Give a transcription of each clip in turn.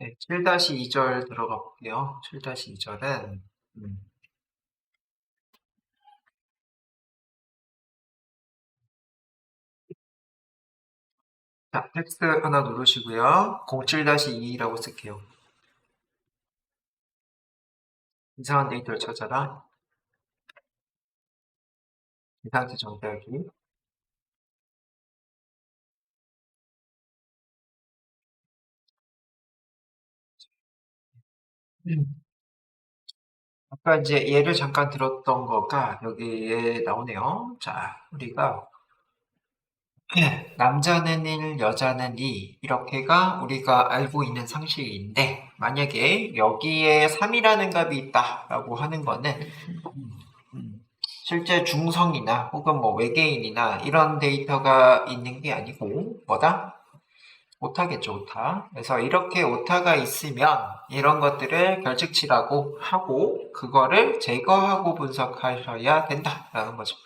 네, 7-2절 들어가 볼게요. 7-2절은 자, 텍스트 하나 누르시고요. 07-2라고 쓸게요. 이상한 데이터를 찾아라. 이상치 정리하기. 아까 이제 예를 잠깐 들었던 거가 여기에 나오네요. 자, 우리가 남자는 1, 여자는 2 이렇게가 우리가 알고 있는 상식인데 만약에 여기에 3이라는 값이 있다라고 하는 거는 실제 중성이나 혹은 뭐 외계인이나 이런 데이터가 있는 게 아니고 뭐다? 오타겠죠, 오타. 그래서 이렇게 오타가 있으면 이런 것들을 결측치라고 하고 그거를 제거하고 분석하셔야 된다라는 거죠.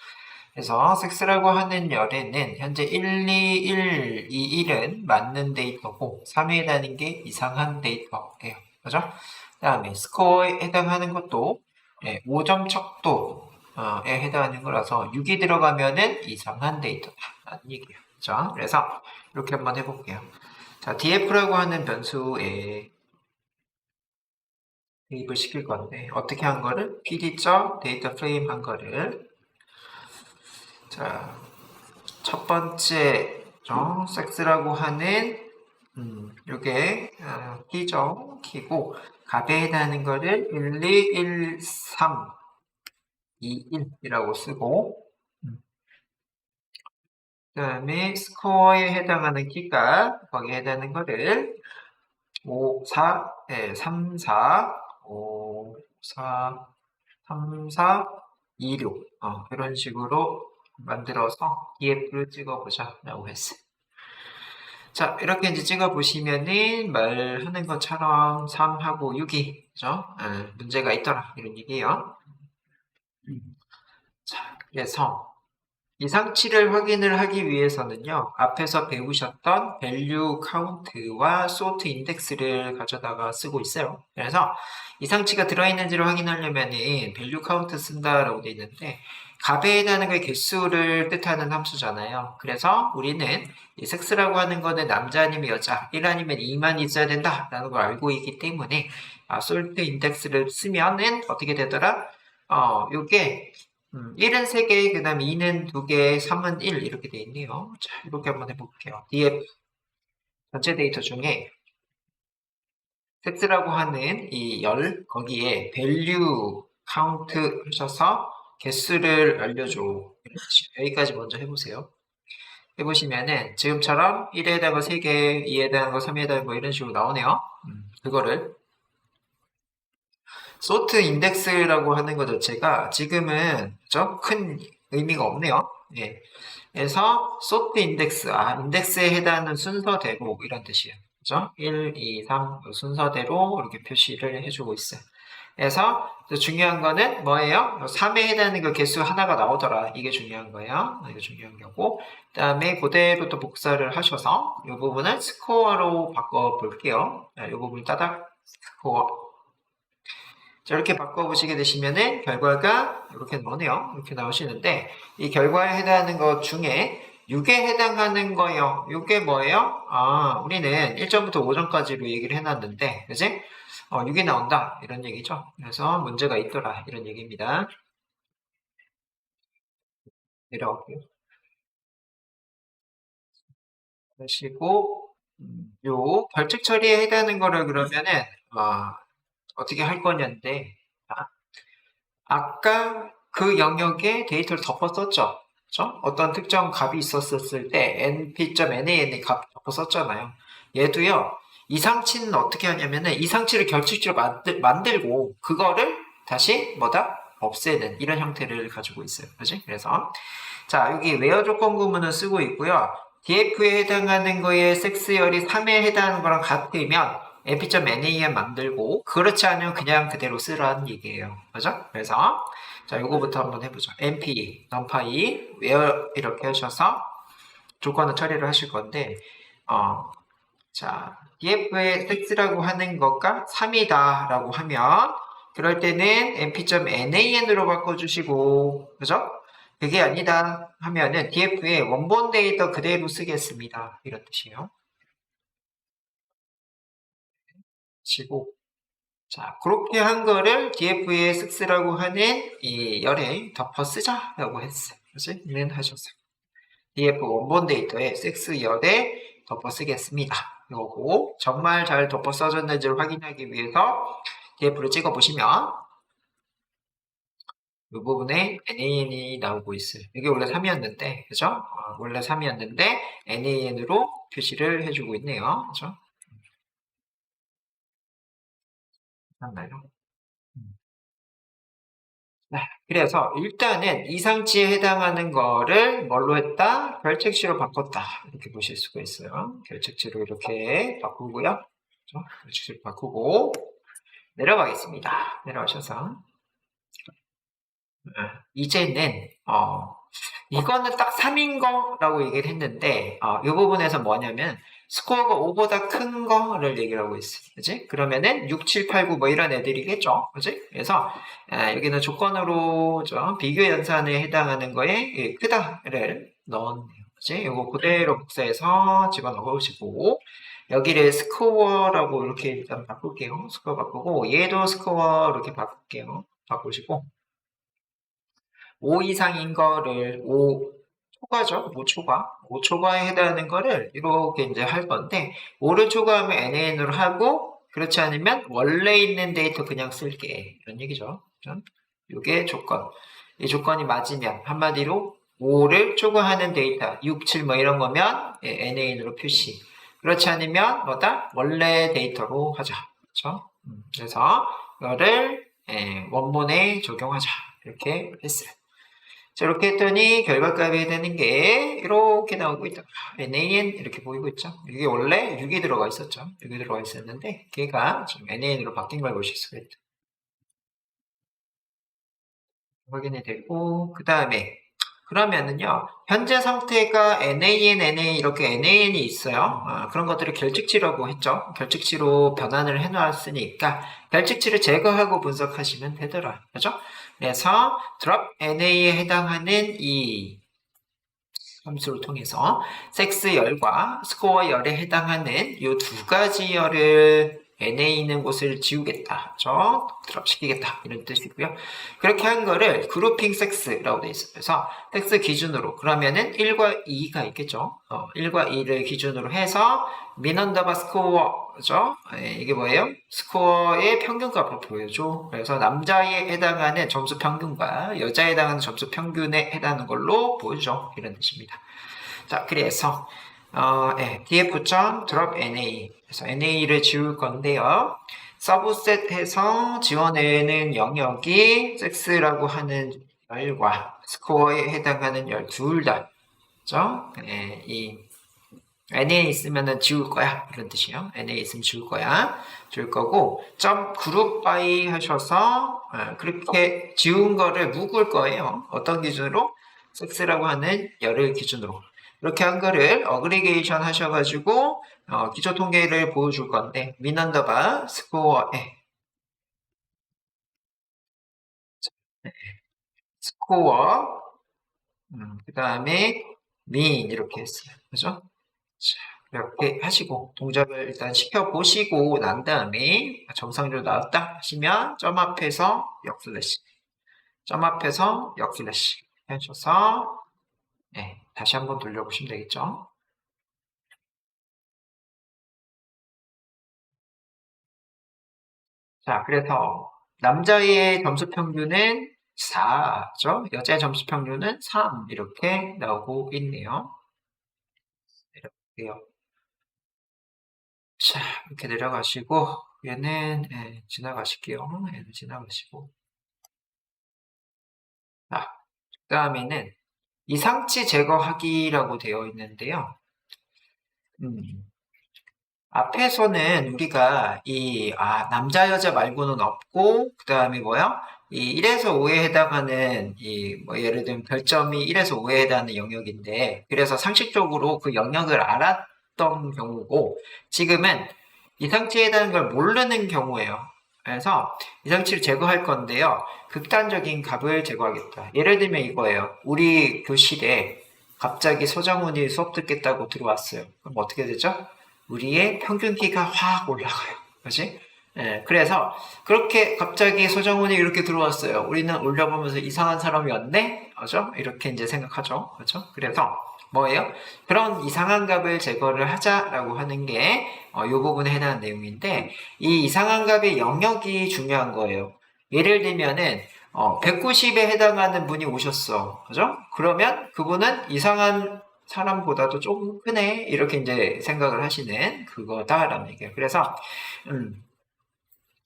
그래서 섹스라고 하는 열에는 현재 1, 2, 1, 2, 1은 맞는 데이터고 3에 해당하는 게 이상한 데이터예요. 그죠? 그 다음에 스코어에 해당하는 것도 5점 척도에 해당하는 거라서 6이 들어가면은 이상한 데이터다라는 얘기예요. 그죠? 그래서 이렇게 한번 해볼게요. 자, df라고 하는 변수에 대입을 시킬 건데 어떻게 한 거를? pd.data 데이터 프레임 한 거를 자, 첫 번째 섹스라고 하는 요게 키죠. 키고 값에 해당하는 거를 1, 2, 1, 3, 2, 1이라고 쓰고 그 다음에 스코어에 해당하는 키가 거기에 해당하는 거를 5, 4, 3, 4, 5, 4, 3, 4, 2, 6 이런 식으로 만들어서 DF를 찍어보자 라고 했어요. 자, 이렇게 이제 찍어보시면은 말하는 것처럼 3하고 6이 그죠? 문제가 있더라 이런 얘기예요. 자, 그래서 이상치를 확인을 하기 위해서는요, 앞에서 배우셨던 value count와 sort index를 가져다가 쓰고 있어요. 그래서 이상치가 들어있는지를 확인하려면은 value count 쓴다라고 되어 있는데, 값에 해당하는 게 개수를 뜻하는 함수잖아요. 그래서 우리는 이 섹스라고 하는 거는 남자 아니면 여자, 1 아니면 2만 있어야 된다라는 걸 알고 있기 때문에, sort index를 쓰면은 어떻게 되더라? 요게 1은 3개, 그 다음에 2는 2개, 3은 1 이렇게 돼 있네요. 자, 이렇게 한번 해볼게요. df 전체 데이터 중에 섹스라고 하는 이 열 거기에 value count 하셔서 개수를 알려줘. 여기까지 먼저 해보세요. 해보시면은 지금처럼 1에 해당한 거 3개, 2에 해당한 거 3에 해당한 거 이런 식으로 나오네요. 그거를 소트 인덱스라고 하는 것 자체가 지금은 그죠? 큰 의미가 없네요. 예. 그래서 소트 인덱스, 인덱스에 해당하는 순서대로 이런 뜻이에요. 그죠? 1, 2, 3 순서대로 이렇게 표시를 해주고 있어요. 그래서 중요한 거는 뭐예요? 3에 해당하는 그 개수 하나가 나오더라. 이게 중요한 거예요. 이게 중요한 거고. 그 다음에 그대로 또 복사를 하셔서 이 부분을 스코어로 바꿔볼게요. 이 부분 따닥 스코어. 자, 이렇게 바꿔보시게 되시면은 결과가 이렇게 나오네요. 이렇게 나오시는데 이 결과에 해당하는 것 중에 6에 해당하는 거요. 이게 뭐예요? 우리는 1점부터 5점까지로 얘기를 해놨는데, 그지? 6이 나온다. 이런 얘기죠. 그래서 문제가 있더라. 이런 얘기입니다. 내려갈게요. 그러시고, 요 결측 처리에 해당하는 거를 그러면은, 어떻게 할 거냐인데, 아까 그 영역에 데이터를 덮었었죠. 그렇죠? 어떤 특정 값이 있었을 때 np.nan의 값 덮었었잖아요. 얘도요. 이상치는 어떻게 하냐면은 이상치를 결측치로 만들고 그거를 다시 뭐다? 없애는 이런 형태를 가지고 있어요. 그지? 그래서 자 여기 웨어 조건 구문을 쓰고 있고요. df에 해당하는 거에 섹스열이 3에 해당하는 거랑 같으면 np.nan 만들고 그렇지 않으면 그냥 그대로 쓰라는 얘기예요. 그죠? 그래서 자 요거부터 한번 해보죠. np, numpy, where 이렇게 하셔서 조건을 처리를 하실 건데 자, df의 x라고 하는 것과 3이다 라고 하면 그럴 때는 np.nan으로 바꿔주시고, 그죠? 그게 아니다 하면은 df의 원본 데이터 그대로 쓰겠습니다. 이런 뜻이에요. 치고. 자, 그렇게 한 거를 df의 s라고 하는 이 열에 덮어 쓰자라고 했어요. 그지? 는 하셨어요. df 원본 데이터에 x 열에 덮어 쓰겠습니다. 이거고 정말 잘 덮어 써졌는지를 확인하기 위해서 df를 찍어 보시면 이 부분에 nan이 나오고 있어요. 이게 원래 3이었는데, 그죠? 원래 3이었는데 nan으로 표시를 해주고 있네요. 그죠? 맞나요? 네, 그래서 일단은 이상치에 해당하는 거를 뭘로 했다? 결책치로 바꿨다. 이렇게 보실 수가 있어요. 결책치로 이렇게 바꾸고요. 그렇죠? 결책치로 바꾸고 내려가겠습니다. 내려가셔서 이제는 이거는 딱 3인 거라고 얘기를 했는데 이 부분에서 뭐냐면 스코어가 5보다 큰 거를 얘기를 하고 있어요. 그지? 그러면은 6, 7, 8, 9 뭐 이런 애들이겠죠. 그지? 그래서 여기는 조건으로 비교 연산에 해당하는 거에 크다를 넣었네요. 그지? 이거 그대로 복사해서 집어넣어 보시고 여기를 스코어라고 이렇게 일단 바꿀게요. 스코어 바꾸고 얘도 스코어 이렇게 바꿀게요. 바꾸시고 5 이상인 거를 5 초과죠. 5초과. 5초과에 해당하는 거를 이렇게 이제 할 건데 5를 초과하면 nan으로 하고 그렇지 않으면 원래 있는 데이터 그냥 쓸게. 이런 얘기죠. 이게 조건. 이 조건이 맞으면 한마디로 5를 초과하는 데이터 6, 7 뭐 이런 거면 nan으로 표시. 그렇지 않으면 뭐다? 원래 데이터로 하자. 그렇죠? 그래서 이거를 원본에 적용하자. 이렇게 했어요. 자, 이렇게 했더니 결과값이 되는 게 이렇게 나오고 있다. NAN 이렇게 보이고 있죠. 이게 원래 6이 들어가 있었죠. 6이 들어가 있었는데 걔가 지금 NAN으로 바뀐 걸 보실 수가 있다. 확인이 되고 그 다음에 그러면은요 현재 상태가 NAN, NA 이렇게 NAN이 있어요. 그런 것들을 결측치라고 했죠. 결측치로 변환을 해놨으니까 결측치를 제거하고 분석하시면 되더라. 그죠? 그래서 drop NA에 해당하는 이 함수를 통해서 섹스 열과 스코어 열에 해당하는 이 두 가지 열을 n에 있는 곳을 지우겠다. 그렇죠? 드랍시키겠다. 이런 뜻이고요. 그렇게 한 거를 그룹핑 섹스라고 되어 있어요. 그래서 섹스 기준으로 그러면은 1과 2가 있겠죠. 1과 2를 기준으로 해서 민언더바 스코어 그죠? 이게 뭐예요? 스코어의 평균값을 보여줘. 그래서 남자에 해당하는 점수 평균과 여자에 해당하는 점수 평균에 해당하는 걸로 보여줘. 이런 뜻입니다. 자, 그래서 df.drop na 그래서 na를 지울 건데요. 서브셋해서 지워내는 영역이 섹스라고 하는 열과 스코어에 해당하는 열 둘 다, 그죠? 이 NA 있으면은 지울 거야. 이런 뜻이에요. NA 있으면 지울 거야. 지울 거고, 점 그룹 바이 하셔서, 그렇게 지운 거를 묶을 거예요. 어떤 기준으로? 섹스라고 하는 열을 기준으로. 이렇게 한 거를 어그리게이션 하셔가지고, 기초 통계를 보여줄 건데, 민언더바 스코어에, 스코어, 그 다음에 민, 이렇게 했어요. 그죠? 자, 이렇게 하시고 동작을 일단 시켜보시고 난 다음에 정상적으로 나왔다 하시면 점 앞에서 역슬래시 점 앞에서 역슬래시 해주셔서 다시 한번 돌려보시면 되겠죠. 자, 그래서 남자의 점수 평균은 4죠. 여자의 점수 평균은 3 이렇게 나오고 있네요. 이렇게요. 자, 이렇게 내려가시고 얘는 지나가실게요. 얘는 지나가시고 자, 그 다음에는 이상치 제거하기라고 되어 있는데요. 앞에서는 우리가 남자 여자 말고는 없고 그 다음에 뭐야? 이 1에서 5에 해당하는 예를 들면 별점이 1에서 5에 해당하는 영역인데 그래서 상식적으로 그 영역을 했던 경우고 지금은 이상치에 해당하는 걸 모르는 경우예요. 그래서 이상치를 제거할 건데요. 극단적인 값을 제거하겠다. 예를 들면 이거예요. 우리 교실에 갑자기 서정훈이 수업 듣겠다고 들어왔어요. 그럼 어떻게 되죠? 우리의 평균 키가 확 올라가요. 그렇지? 예, 그래서 그렇게 갑자기 서정훈이 이렇게 들어왔어요. 우리는 올려보면서 이상한 사람이 왔네? 그죠? 이렇게 이제 생각하죠. 그죠? 그래서 뭐예요? 그런 이상한 값을 제거를 하자라고 하는 게 이 부분에 해당하는 내용인데 이 이상한 값의 영역이 중요한 거예요. 예를 들면은 190에 해당하는 분이 오셨어. 그죠? 그러면 그분은 이상한 사람보다도 조금 크네. 이렇게 이제 생각을 하시는 그거다라는 얘기예요. 그래서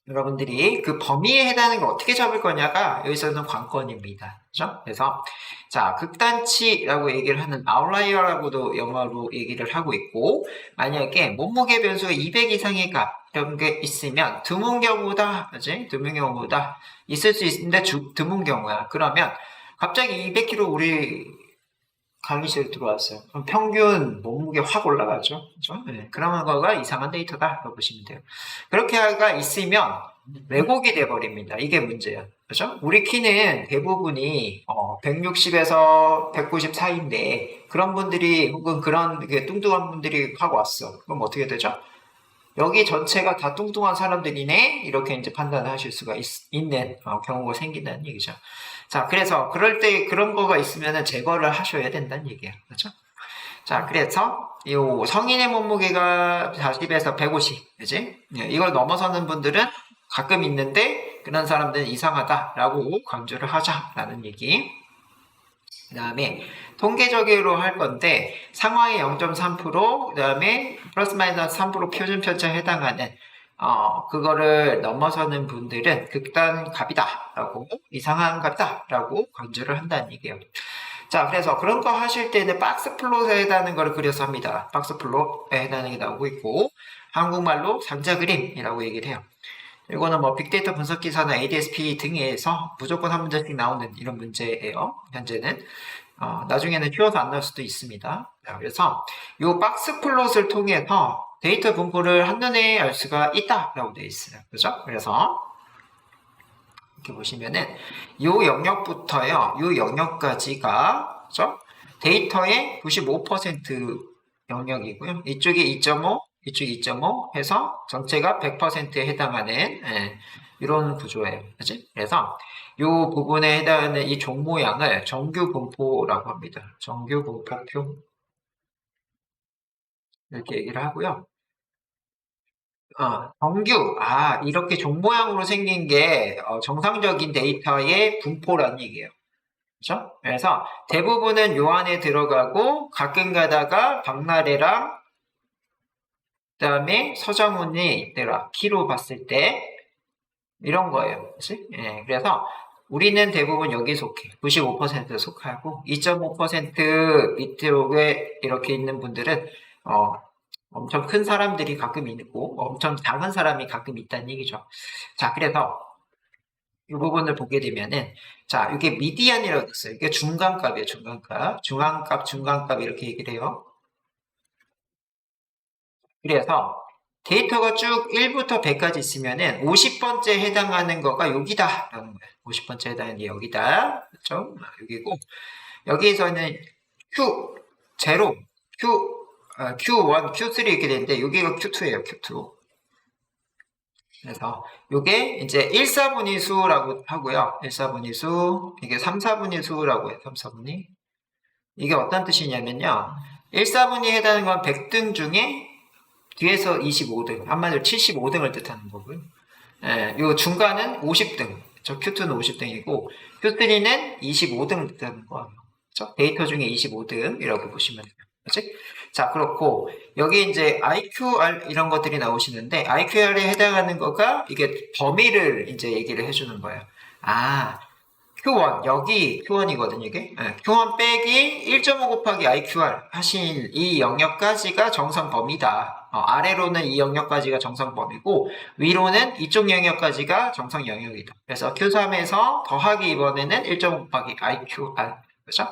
여러분들이 그 범위에 해당하는 걸 어떻게 잡을 거냐가 여기서는 관건입니다. 그죠? 그래서 자, 극단치라고 얘기를 하는 아웃라이어라고도 영어로 얘기를 하고 있고 만약에 몸무게 변수가 200 이상의 값 이런 게 있으면 드문 경우다. 그지? 드문 경우다. 있을 수 있는데 드문 경우야. 그러면 갑자기 200kg 우리 강의실에 들어왔어요. 그럼 평균 몸무게 확 올라가죠. 그죠? 네, 그런 거가 이상한 데이터다라고 보시면 돼요. 그렇게가 있으면 왜곡이 돼버립니다. 이게 문제예요. 그죠? 우리 키는 대부분이 160에서 190 사이인데 그런 분들이 혹은 그런 뚱뚱한 분들이 확 왔어. 그럼 어떻게 되죠? 여기 전체가 다 뚱뚱한 사람들이네? 이렇게 이제 판단을 하실 수가 있는 경우가 생긴다는 얘기죠. 자, 그래서 그럴 때 그런 거가 있으면 제거를 하셔야 된다는 얘기예요. 그렇죠? 자, 그래서 이 성인의 몸무게가 40에서 150, 그지? 이걸 넘어서는 분들은 가끔 있는데 그런 사람들은 이상하다라고 강조를 하자라는 얘기. 그 다음에 통계적으로 할 건데 상하이 0.3%, 그 다음에 플러스 마이너스 3% 표준 편차에 해당하는 그거를 넘어서는 분들은 극단 값이다라고 이상한 값이다라고 강조를 한다는 얘기예요. 자, 그래서 그런 거 하실 때는 박스 플롯에 해당하는 거를 그려서 합니다. 박스 플롯에 해당하는 게 나오고 있고 한국말로 상자 그림이라고 얘기를 해요. 이거는 뭐 빅데이터 분석 기사나 ADSP 등에서 무조건 한 문제씩 나오는 이런 문제예요. 현재는 나중에는 쉬워서 안 나올 수도 있습니다. 자, 그래서 이 박스 플롯을 통해서 데이터 분포를 한눈에 알 수가 있다라고 되어 있어요. 그죠? 그래서 이렇게 보시면은 이 영역부터요, 이 영역까지가 그죠? 데이터의 95% 영역이고요. 이쪽이 2.5, 이쪽이 2.5 해서 전체가 100%에 해당하는 이런 구조예요. 그치? 그래서 이 부분에 해당하는 이 종 모양을 정규 분포라고 합니다. 정규 분포표 이렇게 얘기를 하고요. 정규, 이렇게 종 모양으로 생긴 게 정상적인 데이터의 분포라는 얘기예요. 그렇죠? 그래서 대부분은 요 안에 들어가고 가끔 가다가 박나래랑 그다음에 서정훈이 있더라. 키로 봤을 때 이런 거예요. 그치? 예, 그래서 우리는 대부분 여기 속해. 95% 속하고 2.5% 밑에 이렇게 있는 분들은 엄청 큰 사람들이 가끔 있고 엄청 작은 사람이 가끔 있다는 얘기죠. 자, 그래서 이 부분을 보게 되면은 자, 이게 미디안이라고 있어요. 이게 중간값이에요. 중간값. 중간값 이렇게 얘기를 해요. 그래서 데이터가 쭉 1부터 100까지 있으면은 50번째 해당하는 거가 여기다라는 거예요. 50번째 해당하는 게 여기다. 그렇죠? 여기고 여기에서는 Q0, Q1, Q3 이렇게 되는데 여기가 Q2예요. Q2. 그래서 이게 이제 1, 4분위 수라고 하고요. 1, 4분위 수, 이게 3, 4분위 수라고 해요. 3, 4분위. 이게 어떤 뜻이냐면요. 1, 4분위에 해당하는 건 100등 중에 뒤에서 25등, 한마디로 75등을 뜻하는 거고요. 요 중간은 50등, 저 Q2는 50등이고 Q3는 25등 뜻하는 거예요. 그렇죠? 데이터 중에 25등이라고 보시면 돼요. 그렇지? 자, 그렇고 여기 이제 IQR 이런 것들이 나오시는데 IQR에 해당하는 거가 이게 범위를 이제 얘기를 해주는 거예요. Q1 여기 Q1이거든요 이게. Q1 빼기 1.5 곱하기 IQR 하신 이 영역까지가 정상 범위다. 아래로는 이 영역까지가 정상 범위고 위로는 이쪽 영역까지가 정상 영역이다. 그래서 Q3에서 더하기 이번에는 1.5 곱하기 IQR. 그렇죠?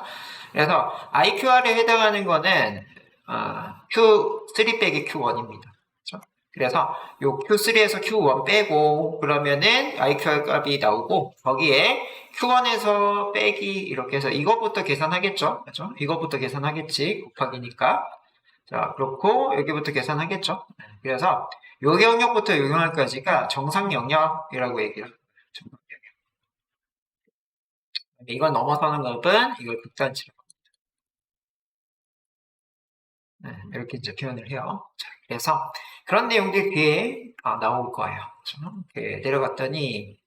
그래서 IQR에 해당하는 거는 Q3 빼기 Q1입니다. 그렇죠? 그래서 요 Q3에서 Q1 빼고 그러면은 IQR 값이 나오고 거기에 Q1에서 빼기 이렇게 해서 이것부터 계산하겠죠? 그렇죠? 이것부터 계산하겠지. 곱하기니까. 자, 그렇고 여기부터 계산하겠죠? 그래서 요 영역부터 요 영역까지가 정상 영역이라고 얘기를 합니다. 정상 영역. 이걸 넘어서는 값은 이걸 극단치로 이렇게 이제 표현을 해요. 자, 그래서 그런 내용들이 뒤에 나올 거예요. 이렇게 내려갔더니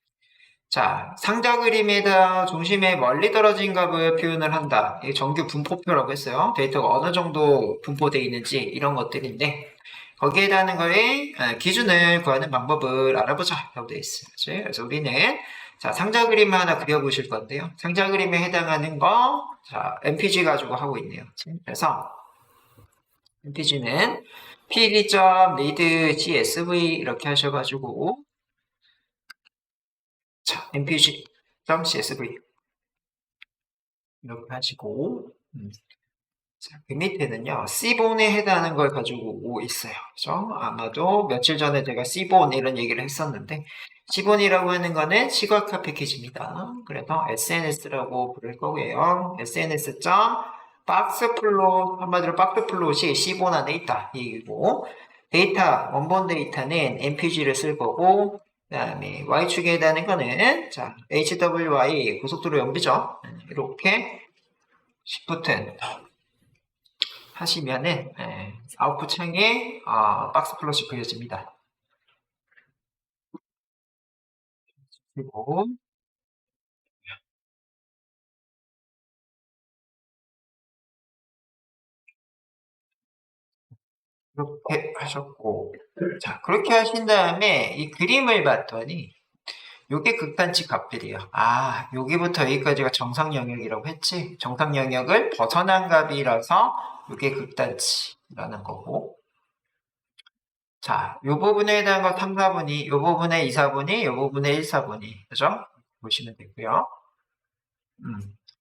자, 상자 그림에다 중심에 멀리 떨어진 값을 표현을 한다. 이게 정규 분포표라고 했어요. 데이터가 어느 정도 분포되어 있는지 이런 것들인데 거기에 대한 거에 기준을 구하는 방법을 알아보자 라고 되어 있어요. 그래서 우리는 자, 상자 그림을 하나 그려보실 건데요. 상자 그림에 해당하는 거 자, MPG 가지고 하고 있네요. 그래서 MPG는 pd.read csv 이렇게 하셔가지고 자, mpg.csv 이렇게 하시고 자, 그 밑에는요 C본에 해당하는 걸 가지고 있어요. 그죠? 아마도 며칠 전에 제가 C본 이런 얘기를 했었는데 C본이라고 하는 거는 시각화 패키지입니다. 그래서 SNS라고 부를 거고요. SNS. 박스플롯, 한마디로 박스플롯이 C본 안에 있다 이 얘기고 데이터, 원본 데이터는 MPG를 쓸 거고 그 다음에 Y축에 해당하는 거는 자 HWY 고속도로 연비죠. 이렇게 Shift 하시면은 아웃풋 창에 박스 플롯이 그려집니다. 그리고 이렇게 하셨고 자 그렇게 하신 다음에 이 그림을 봤더니 요게 극단치 값들이에요. 아 여기부터 여기까지가 정상 영역이라고 했지. 정상 영역을 벗어난 값이라서 요게 극단치라는 거고 자, 요 부분에 대한 거 3, 4분이, 요 부분에 2, 4분이, 요 부분에 1, 4분이. 그죠? 보시면 되고요.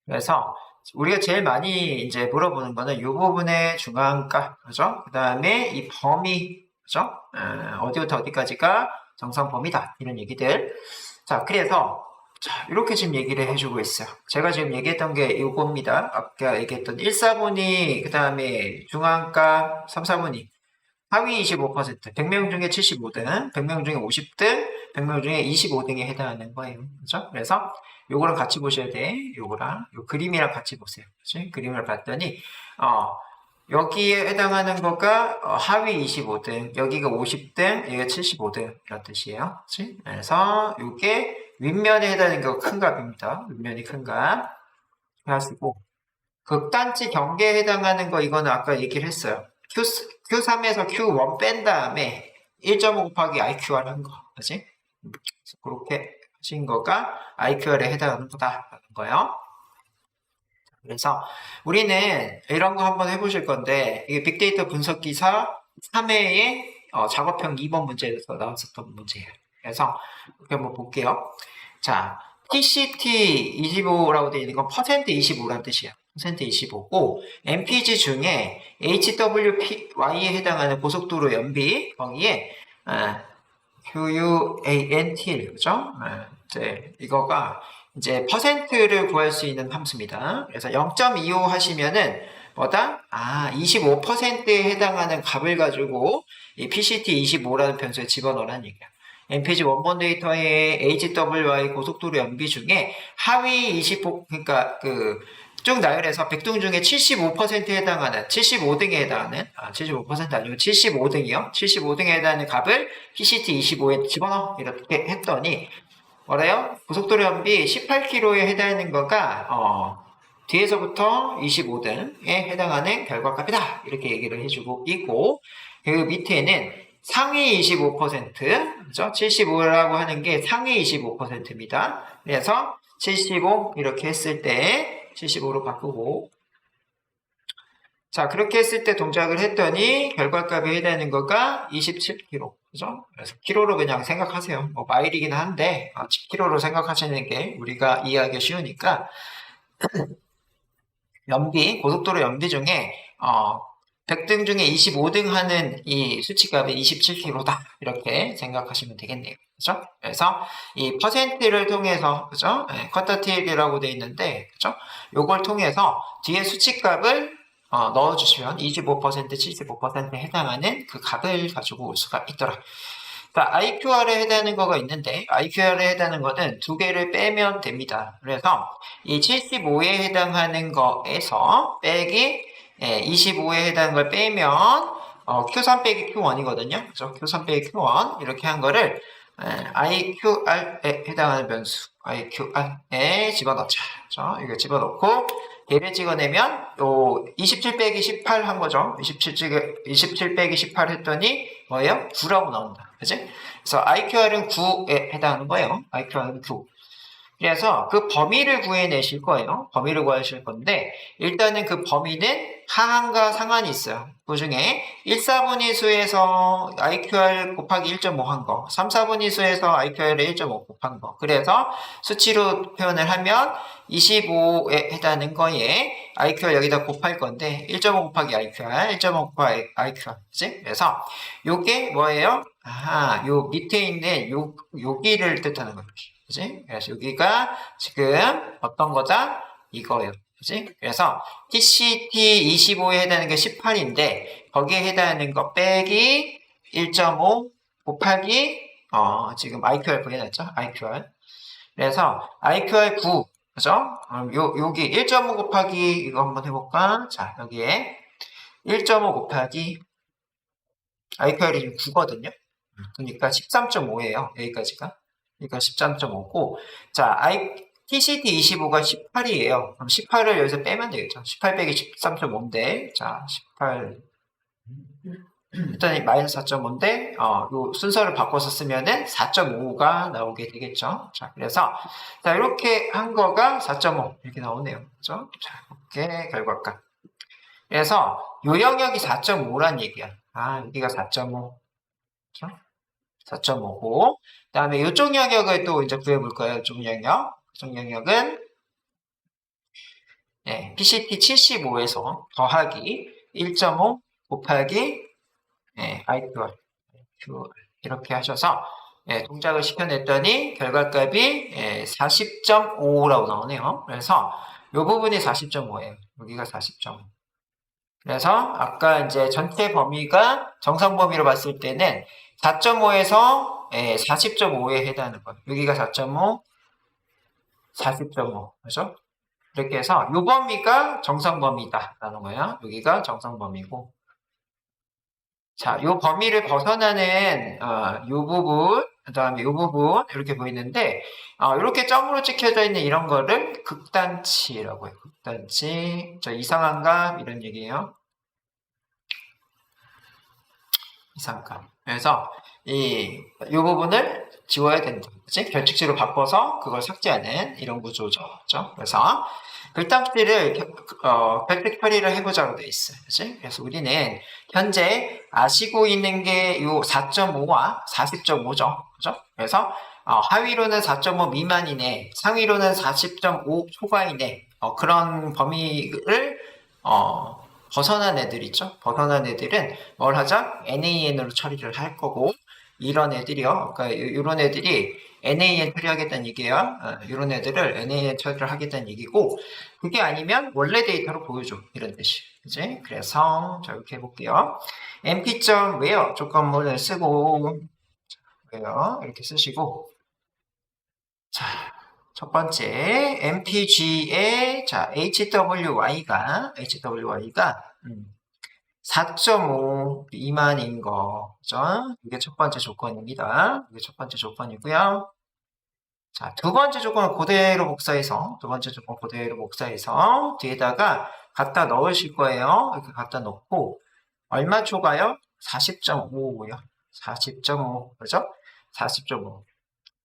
그래서 우리가 제일 많이 이제 물어보는 거는 요 부분의 중앙가, 그죠? 그 다음에 이 범위, 그죠? 어디부터 어디까지가 정상 범위다. 이런 얘기들. 자, 그래서 자, 이렇게 지금 얘기를 해주고 있어요. 제가 지금 얘기했던 게 이겁니다. 아까 얘기했던 1, 4분이, 그 다음에 중앙가 3, 4분이 하위 25%, 100명 중에 75등, 100명 중에 50등, 100명 중에 25등에 해당하는 거예요. 그죠? 그래서 요거랑 같이 보셔야 돼. 요거랑, 요 그림이랑 같이 보세요. 그치? 그림을 봤더니, 여기에 해당하는 거가 하위 25등, 여기가 50등, 여기가 75등, 이런 뜻이에요. 그치? 그래서 요게 윗면에 해당하는 거 큰 값입니다. 윗면이 큰 값. 하시고, 극단치 경계에 해당하는 거, 이거는 아까 얘기를 했어요. Q3에서 Q1 뺀 다음에 1.5 곱하기 IQR 한 거. 그치? 그렇게 하신 거가 IQR에 해당하는 거다라는 거예요. 그래서 우리는 이런 거 한번 해보실 건데, 이게 빅데이터 분석 기사 3회의 작업형 2번 문제에서 나왔었던 문제예요. 그래서 이렇게 한번 볼게요. 자, PCT25라고 되어 있는 건 %25라는 뜻이에요. %25고 MPG 중에 HWY에 해당하는 고속도로 연비 거기에 QUANTL 그죠? 이제 이거가 이제 퍼센트를 구할 수 있는 함수입니다. 그래서 0.25 하시면은 뭐다? 25%에 해당하는 값을 가지고 이 PCT25라는 변수에 집어넣으라는 얘기야. MPG 원본 데이터의 HWI 고속도로 연비 중에 하위 25, 그러니까 쭉 나열해서 100등 중에 75%에 해당하는, 75등에 해당하는, 75% 아니고 75등이요. 75등에 해당하는 값을 PCT25에 집어넣어. 이렇게 했더니, 뭐래요? 고속도로 연비 18km에 해당하는 거가, 뒤에서부터 25등에 해당하는 결과값이다. 이렇게 얘기를 해주고 있고, 그 밑에는 상위 25%, 그죠? 75라고 하는 게 상위 25%입니다. 그래서 75 이렇게 했을 때 75로 바꾸고 자 그렇게 했을 때 동작을 했더니 결과값이 해당하는 거가 27kg 그죠? 그래서 kg로 그냥 생각하세요. 뭐 마일이긴 한데 kg로 생각하시는 게 우리가 이해하기 쉬우니까 연비 고속도로 연비 중에 100등 중에 25등 하는 이 수치값이 27kg다. 이렇게 생각하시면 되겠네요. 그죠? 그래서 이 퍼센트를 통해서, 그죠? 쿼터틸이라고 되어 있는데, 그죠? 요걸 통해서 뒤에 수치값을 넣어주시면 25%, 75%에 해당하는 그 값을 가지고 올 수가 있더라. 그러니까 IQR에 해당하는 거가 있는데 IQR에 해당하는 거는 두 개를 빼면 됩니다. 그래서 이 75에 해당하는 거에서 빼기 25에 해당하는 걸 빼면 Q3 빼기 Q1이거든요. 그래서 Q3 빼기 Q1 이렇게 한 거를 IQR에 해당하는 변수 IQR에 집어넣자. 그렇죠? 이거 집어넣고 얘를 찍어내면 요 27 빼기 18 한 거죠. 27 빼기 18 했더니 뭐예요? 9라고 나온다. 그치? 그래서 IQR은 9에 해당하는 거예요. IQR은 9. 그래서 그 범위를 구해내실 거예요. 범위를 구하실 건데 일단은 그 범위는 하한과 상한이 있어요. 그 중에 1, 4분위 수에서 IQR 곱하기 1.5 한 거, 3, 4분위 수에서 IQR에 1.5 곱한 거. 그래서 수치로 표현을 하면 25에 해당하는 거에 IQR 여기다 곱할 건데 1.5 곱하기 IQR, 1.5 곱하기 IQR. 그치? 그래서 요게 뭐예요? 아하, 요 밑에 있는 여기를 뜻하는 거예요. 그지? 그래서 여기가 지금 어떤 거다? 이거예요. 그지? 그래서 TCT 25에 해당하는 게 18인데 거기에 해당하는 거 빼기 1.5 곱하기 지금 IQR 보여놨죠? IQR. 그래서 IQR 9 그죠? 여기 1.5 곱하기 이거 한번 해볼까? 자 여기에 1.5 곱하기 IQR이 9거든요. 그러니까 13.5예요. 여기까지가. 그러니까 13.5고 자, TCT 25가 18이에요. 그럼 18을 여기서 빼면 되겠죠. 18 빼기 13.5인데 자, 18 일단 마이너스 4.5인데 요 순서를 바꿔서 쓰면은 4.5가 나오게 되겠죠. 자, 그래서 자, 이렇게 한 거가 4.5 이렇게 나오네요. 그죠? 자, 이렇게 결과값. 그래서 요 영역이 4.5란 얘기야. 아, 여기가 4.5. 그렇죠? 4.5고 그 다음에 이쪽 영역을 또 이제 구해볼 거예요. 이쪽 영역. 이쪽 영역은 PCT 75에서 더하기 1.5 곱하기 IQR 이렇게 하셔서 동작을 시켜냈더니 결과값이 40.5라고 나오네요. 그래서 이 부분이 40.5예요. 여기가 40.5. 그래서 아까 이제 전체 범위가 정상 범위로 봤을 때는 4.5에서 40.5에 해당하는 거예요. 여기가 4.5, 40.5. 그죠? 이렇게 해서 이 범위가 정상 범위다라는 거야. 여기가 정상 범위고. 자, 이 범위를 벗어나는 이 부분, 그다음에 이 부분 이렇게 보이는데 이렇게 점으로 찍혀져 있는 이런 거를 극단치라고 해요. 극단치. 저 이상한 값 이런 얘기예요. 이상감. 그래서 이 부분을 지워야 된다. 그치? 결칙지로 바꿔서 그걸 삭제하는 이런 구조죠. 그죠? 그래서 글딱지를 결칙 처리를 해보자고 돼 있어요. 그치? 그래서 우리는 현재 아시고 있는 게 요 4.5와 40.5죠. 그죠? 그래서 하위로는 4.5 미만이네, 상위로는 40.5 초과이네, 그런 범위를 벗어난 애들 있죠? 벗어난 애들은 뭘 하자? NaN으로 처리를 할 거고 이런 애들이요. 그러니까 이런 애들이 NaN 처리하겠다는 얘기예요. 이런 애들을 NaN 처리를 하겠다는 얘기고 그게 아니면 원래 데이터로 보여줘. 이런 뜻이. 그지? 그래서 자 이렇게 해볼게요. mp.where 조건문을 쓰고 where 이렇게 쓰시고 자 첫 번째 mpg의 자 hwy가 4.5 미만인 거, 그죠? 이게 첫 번째 조건입니다. 이게 첫 번째 조건이고요. 자, 두 번째 조건은 그대로 복사해서, 뒤에다가 갖다 넣으실 거예요. 이렇게 갖다 넣고, 얼마 초과요? 40.5고요. 40.5, 그죠? 40.5.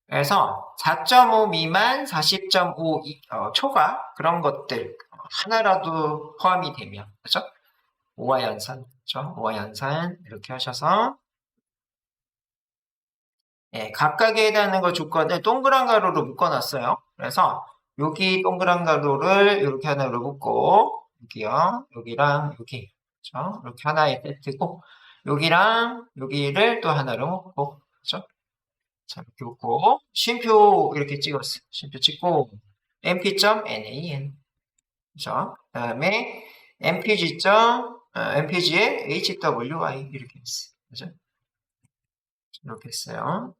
그래서 4.5 미만, 40.5 초과, 그런 것들, 하나라도 포함이 되면, 그죠? 오와 연산, 그렇죠? 오와 연산 이렇게 하셔서 각각에 해당하는 거 조건을 동그란 가로로 묶어놨어요. 그래서 여기 동그란 가로를 이렇게 하나로 묶고 여기요, 여기랑 여기, 그죠? 이렇게 하나의 세트고, 여기랑 여기를 또 하나로 묶고, 그죠? 자, 이렇게 묶고, 쉼표 이렇게 찍었어. 쉼표 찍고, mp.nan. 그죠? 그 다음에 mpg에 hwi 이렇게 했어. 그죠? 이렇게 했어요.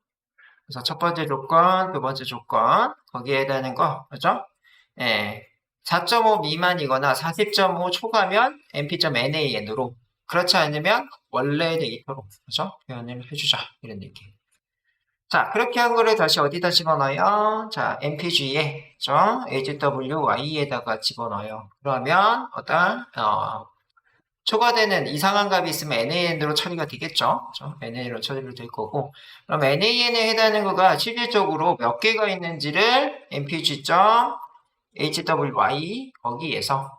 그래서 첫 번째 조건, 두 번째 조건, 거기에 해당하는 거, 그죠? 예. 4.5 미만이거나 40.5 초과면 mp.nan으로, 그렇지 않으면 원래 데이터로, 그죠? 표현을 해주자. 이런 느낌. 자, 그렇게 한 거를 다시 어디다 집어넣어요? 자, mpg에, 그죠? hwy에다가 집어넣어요. 그러면, 초과되는 이상한 값이 있으면 nan으로 처리가 되겠죠? 그죠? nan으로 처리가 될 거고. 그럼 nan에 해당하는 거가 실질적으로 몇 개가 있는지를 mpg.hwy 거기에서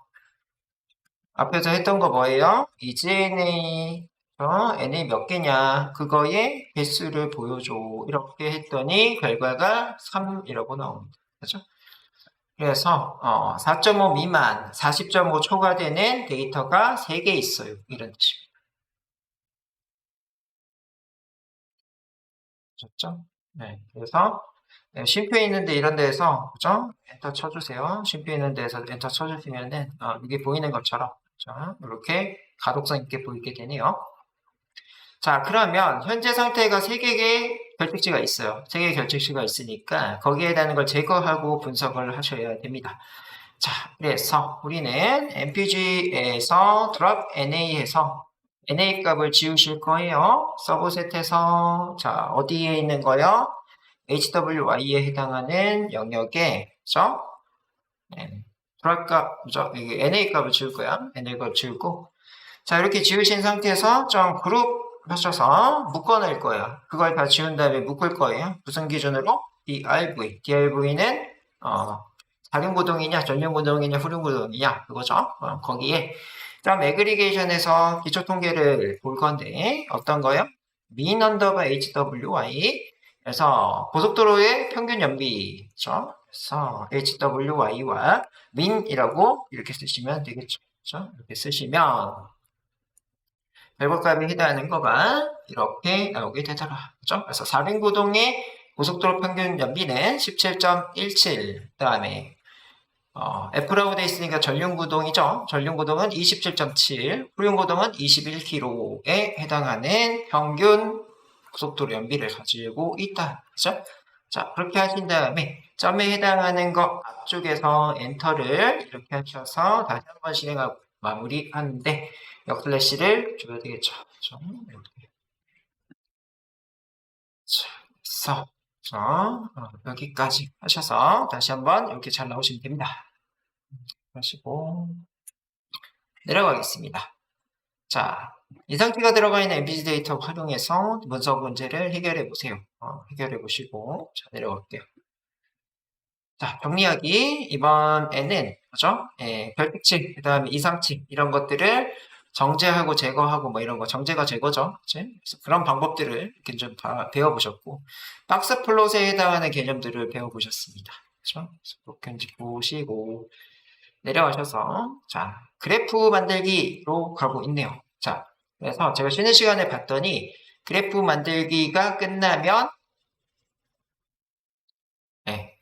앞에서 했던 거 뭐예요? EGNA NA 몇 개냐 그거의 개수를 보여줘 이렇게 했더니 결과가 3이라고 나옵니다. 그죠? 그래서 4.5 미만 40.5 초과되는 데이터가 3개 있어요. 이런 뜻입니다. 그렇죠? 네, 그래서 쉼표 있는데 이런 데에서 그죠? 엔터 쳐주세요. 쉼표 있는 데에서 엔터 쳐주시면은 이게 보이는 것처럼 자, 이렇게 가독성 있게 보이게 되네요. 자, 그러면 현재 상태가 3개의 결측지가 있어요. 3개의 결측지가 있으니까 거기에 대한 걸 제거하고 분석을 하셔야 됩니다. 자, 그래서 우리는 mpg에서 drop na해서 na 값을 지우실 거예요. 서브셋에서 자, 어디에 있는 거요? hwy에 해당하는 영역에 그죠? drop 값, 그죠? 여기 na 값을 지울 거야. na 값을 지우고 자, 이렇게 지우신 상태에서 좀 그룹 하셔서 묶어낼 거예요. 그걸 다 지운 다음에 묶을 거예요. 무슨 기준으로? DRV. DRV는 자륜고동이냐, 전륜고동이냐, 후륜고동이냐, 그거죠. 거기에 그다음 애그리게이션에서 기초통계를 볼 건데 어떤 거요? min 언더바 HWY 그래서 고속도로의 평균 연비죠. 그래서 HWY와 min이라고 이렇게 쓰시면 되겠죠. 그렇죠? 이렇게 쓰시면 결과값에 해당하는 거가 이렇게 나오게 되더라. 그죠? 그래서 4륜고동의 고속도로 평균 연비는 17.17. 그 다음에 F라고 되어 있으니까 전륜구동이죠. 전륜구동은 27.7, 후륜구동은 21km에 해당하는 평균 고속도로 연비를 가지고 있다. 그죠? 자, 그렇게 하신 다음에 점에 해당하는 거 앞쪽에서 엔터를 이렇게 하셔서 다시 한번 실행하고 마무리하는데 역슬래시를 줘야 되겠죠. 그죠? 이렇게. 자, 그래서 여기까지 하셔서 다시 한번 이렇게 잘 나오시면 됩니다. 하시고 내려가겠습니다. 자, 이 상태가 들어가 있는 MPG 데이터 활용해서 분석 문제를 해결해 보세요. 해결해 보시고 자, 내려갈게요. 자, 정리하기 이번에는 그죠? 별빛층, 그 다음에 이상층 이런 것들을 정제하고 제거하고 뭐 이런 거 정제가 제거죠. 그치? 그래서 그런 방법들을 이렇게 좀 다 배워보셨고 박스 플롯에 해당하는 개념들을 배워보셨습니다. 그죠? 그렇게 이제 보시고 내려가셔서 자 그래프 만들기로 가고 있네요. 자 그래서 제가 쉬는 시간에 봤더니 그래프 만들기가 끝나면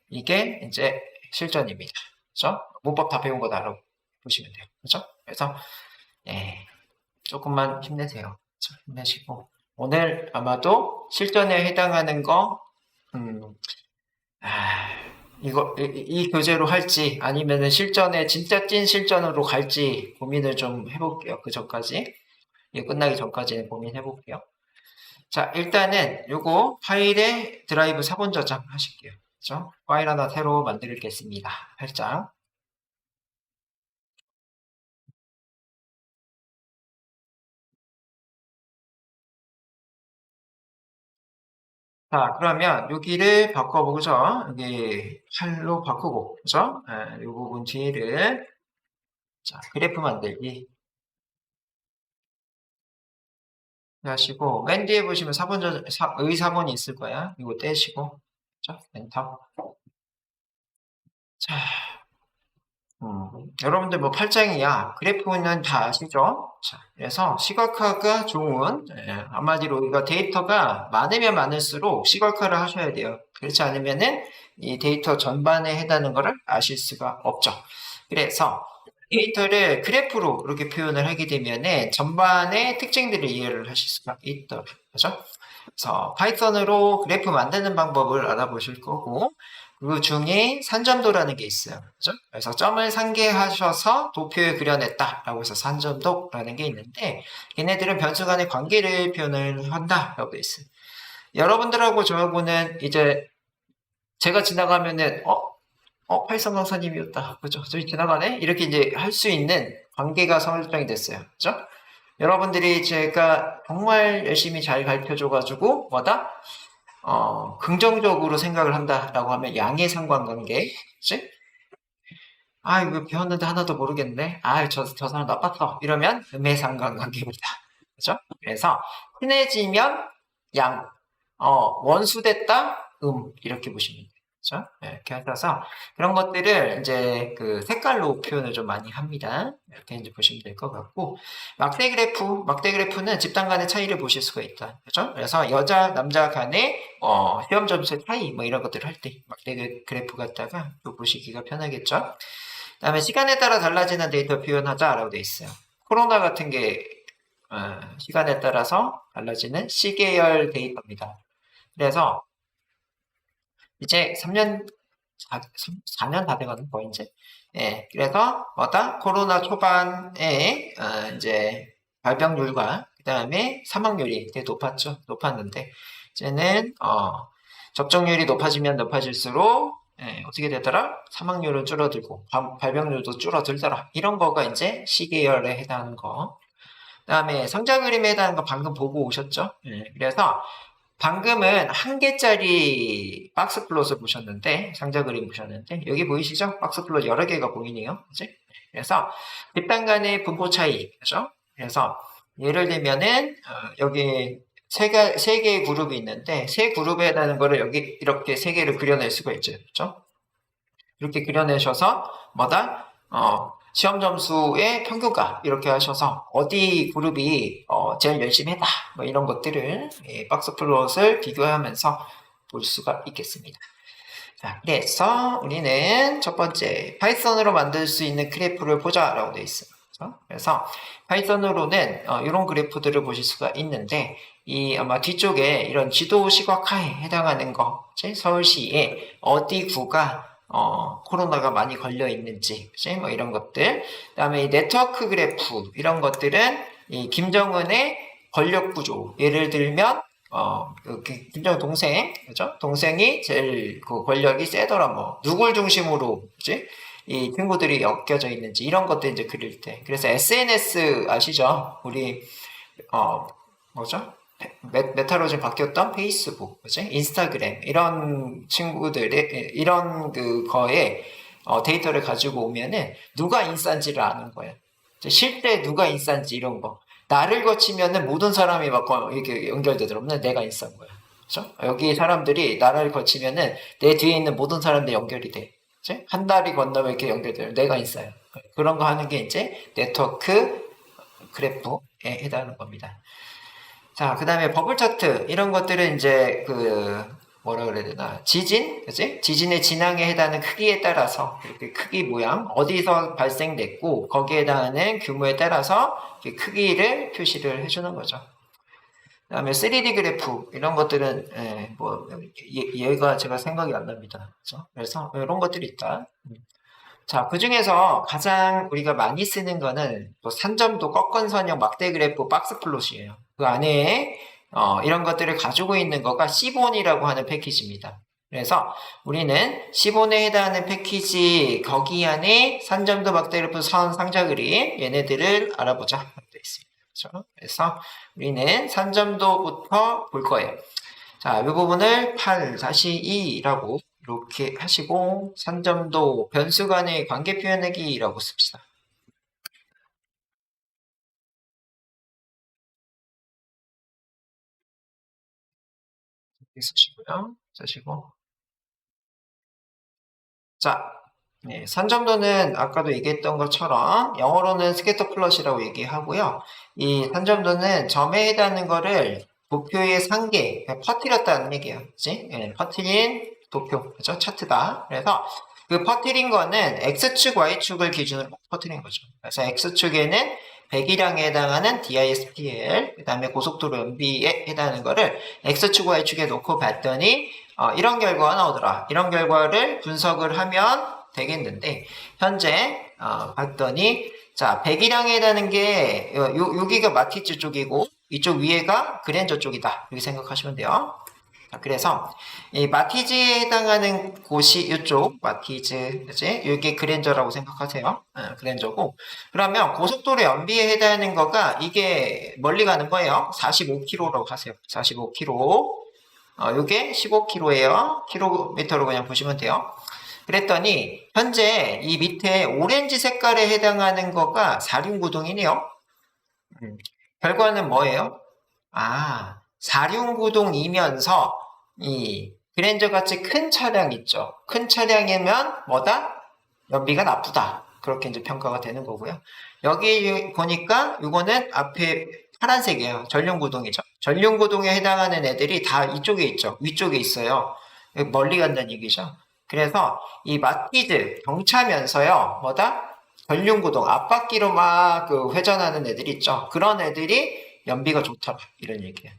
이게 이제 실전입니다. 그죠? 문법 다 배운 거 알아 보시면 돼요. 그죠? 그래서 조금만 힘내세요. 자, 힘내시고 오늘 아마도 실전에 해당하는 거 이 교재로 할지 아니면은 실전에 진짜 찐 실전으로 갈지 고민을 좀 해볼게요. 그 전까지 끝나기 전까지는 고민해볼게요. 자 일단은 요거 파일에 드라이브 사본 저장 하실게요. 그죠? 파일 하나 새로 만들겠습니다. 8장. 자 그러면 여기를 바꿔보죠. 여기 8로 바꾸고 그죠? 이 부분 뒤를 자 그래프 만들기 하시고 맨 뒤에 보시면 4번 의4번이 있을 거야. 이거 떼시고 자 엔터. 자 여러분들 뭐 팔짱이야 그래프는 다 아시죠? 자, 그래서 시각화가 좋은 한마디로 우리가 데이터가 많으면 많을수록 시각화를 하셔야 돼요. 그렇지 않으면은 이 데이터 전반에 해당하는 것을 아실 수가 없죠. 그래서 데이터를 그래프로 이렇게 표현을 하게 되면은 전반의 특징들을 이해를 하실 수가 있다. 그죠? 그래서 파이썬으로 그래프 만드는 방법을 알아보실 거고 그 중에 산점도라는 게 있어요. 그죠? 그래서 점을 상계하셔서 도표에 그려냈다라고 해서 산점도라는 게 있는데 얘네들은 변수 간의 관계를 표현을 한다라고 돼 있어요. 여러분들하고 저하고는 이제 제가 지나가면은 파이썬 강사님이었다. 그죠? 저기 지나가네? 이렇게 이제 할 수 있는 관계가 설정이 됐어요. 그죠? 여러분들이 제가 정말 열심히 잘 가르쳐줘가지고 뭐다? 긍정적으로 생각을 한다라고 하면 양의 상관관계, 그치? 아, 이거 배웠는데 하나도 모르겠네. 아, 저 사람 나빴어. 이러면 음의 상관관계입니다. 그죠? 그래서 친해지면 양, 원수 됐다, 이렇게 보시면 돼요. 그죠? 네, 이렇게 하셔서 그런 것들을 이제 그 색깔로 표현을 좀 많이 합니다. 이렇게 이제 보시면 될 것 같고 막대 그래프는 집단 간의 차이를 보실 수가 있다. 그죠? 그래서 여자, 남자 간의 시험 점수의 차이 뭐 이런 것들을 할 때 막대 그래프 갖다가 또 보시기가 편하겠죠? 그다음에 시간에 따라 달라지는 데이터 표현하자라고 되어 있어요. 코로나 같은 게 시간에 따라서 달라지는 시계열 데이터입니다. 그래서 이제 3년, 4년 다 돼가는 거 이제. 예, 그래서 뭐다? 코로나 초반에 이제 발병률과 그다음에 사망률이 되게 높았는데 이제는 접종률이 높아지면 높아질수록 어떻게 되더라? 사망률은 줄어들고 발병률도 줄어들더라. 이런 거가 이제 시계열에 해당하는 거. 그다음에 상자 그림에 해당하는 거 방금 보고 오셨죠? 그래서 방금은 한 개짜리 박스 플롯을 보셨는데, 상자 그림 보셨는데, 여기 보이시죠? 박스 플롯 여러 개가 보이네요. 그치? 그래서 집단 간의 분포 차이, 그죠? 그래서 예를 들면은, 여기 세 개의 그룹이 있는데, 세 그룹에 해당하는 거를 여기 이렇게 세 개를 그려낼 수가 있죠. 그죠? 이렇게 그려내셔서, 뭐다? 시험 점수의 평균가 이렇게 하셔서 어디 그룹이 제일 열심히 했다 뭐 이런 것들을 박스 플롯을 비교하면서 볼 수가 있겠습니다. 자, 그래서 우리는 첫 번째 파이썬으로 만들 수 있는 그래프를 보자라고 되어 있어요. 그래서 파이썬으로는 이런 그래프들을 보실 수가 있는데 이 아마 뒤쪽에 이런 지도 시각화에 해당하는 거, 서울시에 어디 구가 코로나가 많이 걸려 있는지, 그치? 뭐 이런 것들. 그다음에 이 네트워크 그래프 이런 것들은 이 김정은의 권력 구조. 예를 들면 김정은 동생, 그죠? 동생이 제일 그 권력이 세더라, 뭐 누굴 중심으로, 그치? 이 친구들이 엮여져 있는지 이런 것들 이제 그릴 때. 그래서 SNS 아시죠? 우리 뭐죠? 메타로 좀 바뀌었던 페이스북, 그치? 인스타그램 이런 친구들의 이런 그 거에 데이터를 가지고 오면은 누가 인싸인지를 아는 거예요. 실제 누가 인싸인지 이런 거. 나를 거치면은 모든 사람이 막 이렇게 연결되더라면 내가 인싸인 거야. 그죠? 여기 사람들이 나를 거치면은 내 뒤에 있는 모든 사람들 연결이 돼. 그치? 한 달이 건너면 이렇게 연결돼요. 내가 인싸요. 그런 거 하는 게 이제 네트워크 그래프에 해당하는 겁니다. 자, 그 다음에 버블 차트, 이런 것들은 이제 뭐라 그래야 되나, 그치? 지진의 진앙에 해당하는 크기에 따라서, 이렇게 크기 모양, 어디서 발생됐고, 거기에 해당하는 규모에 따라서 크기를 표시를 해주는 거죠. 그 다음에 3D 그래프, 이런 것들은, 얘가 제가 생각이 안 납니다. 그죠? 그래서 이런 것들이 있다. 자, 그 중에서 가장 우리가 많이 쓰는 거는 또 산점도 꺾은 선형 막대 그래프 박스 플롯이에요. 그 안에 이런 것들을 가지고 있는 거가 시본이라고 하는 패키지입니다. 그래서 우리는 시본에 해당하는 패키지 거기 안에 산점도 막대 그래프 선 상자 그림 얘네들을 알아보자 되어 있습니다. 그렇죠? 그래서 우리는 산점도부터 볼 거예요. 자, 이 부분을 8-2라고 이렇게 하시고 산점도 변수 간의 관계 표현하기라고 씁시다. 이렇게 쓰시고요. 쓰시고 자, 네, 선점도는 아까도 얘기했던 것처럼 영어로는 스캐터 플롯이라고 얘기하고요. 이 선점도는 점에 해당하는 거를 도표의 상계, 퍼뜨렸다는 얘기예요. 그치? 예, 퍼뜨린 도표, 그죠? 차트다. 그래서 그 퍼뜨린 거는 X축, Y축을 기준으로 퍼뜨린 거죠. 그래서 X축에는 배기량에 해당하는 DISPL, 그 다음에 고속도로 연비에 해당하는 거를 X축, Y축에 놓고 봤더니 이런 결과가 나오더라. 이런 결과를 분석을 하면 되겠는데 현재 봤더니 자 배기량에 해당하는 게 여기가 마티즈 쪽이고 이쪽 위에가 그랜저 쪽이다 이렇게 생각하시면 돼요. 자, 그래서 이 마티즈에 해당하는 곳이 이쪽 마티즈 그치? 이게 그랜저라고 생각하세요. 그랜저고 그러면 고속도로 연비에 해당하는 거가 이게 멀리 가는 거예요. 45km라고 하세요. 45km 이게 15km예요. 킬로미터로 그냥 보시면 돼요. 그랬더니 현재 이 밑에 오렌지 색깔에 해당하는 거가 사륜구동이네요. 결과는 뭐예요? 사륜구동이면서 이 그랜저 같이 큰 차량 있죠. 큰 차량이면 뭐다? 연비가 나쁘다. 그렇게 이제 평가가 되는 거고요. 여기 보니까 이거는 앞에 파란색이에요. 전륜구동이죠. 전륜구동에 해당하는 애들이 다 이쪽에 있죠. 위쪽에 있어요. 멀리 간다는 얘기죠. 그래서 이 마티즈 경차면서요 뭐다 전륜구동 앞바퀴로 막 그 회전하는 애들이 있죠. 그런 애들이 연비가 좋더라 이런 얘기예요.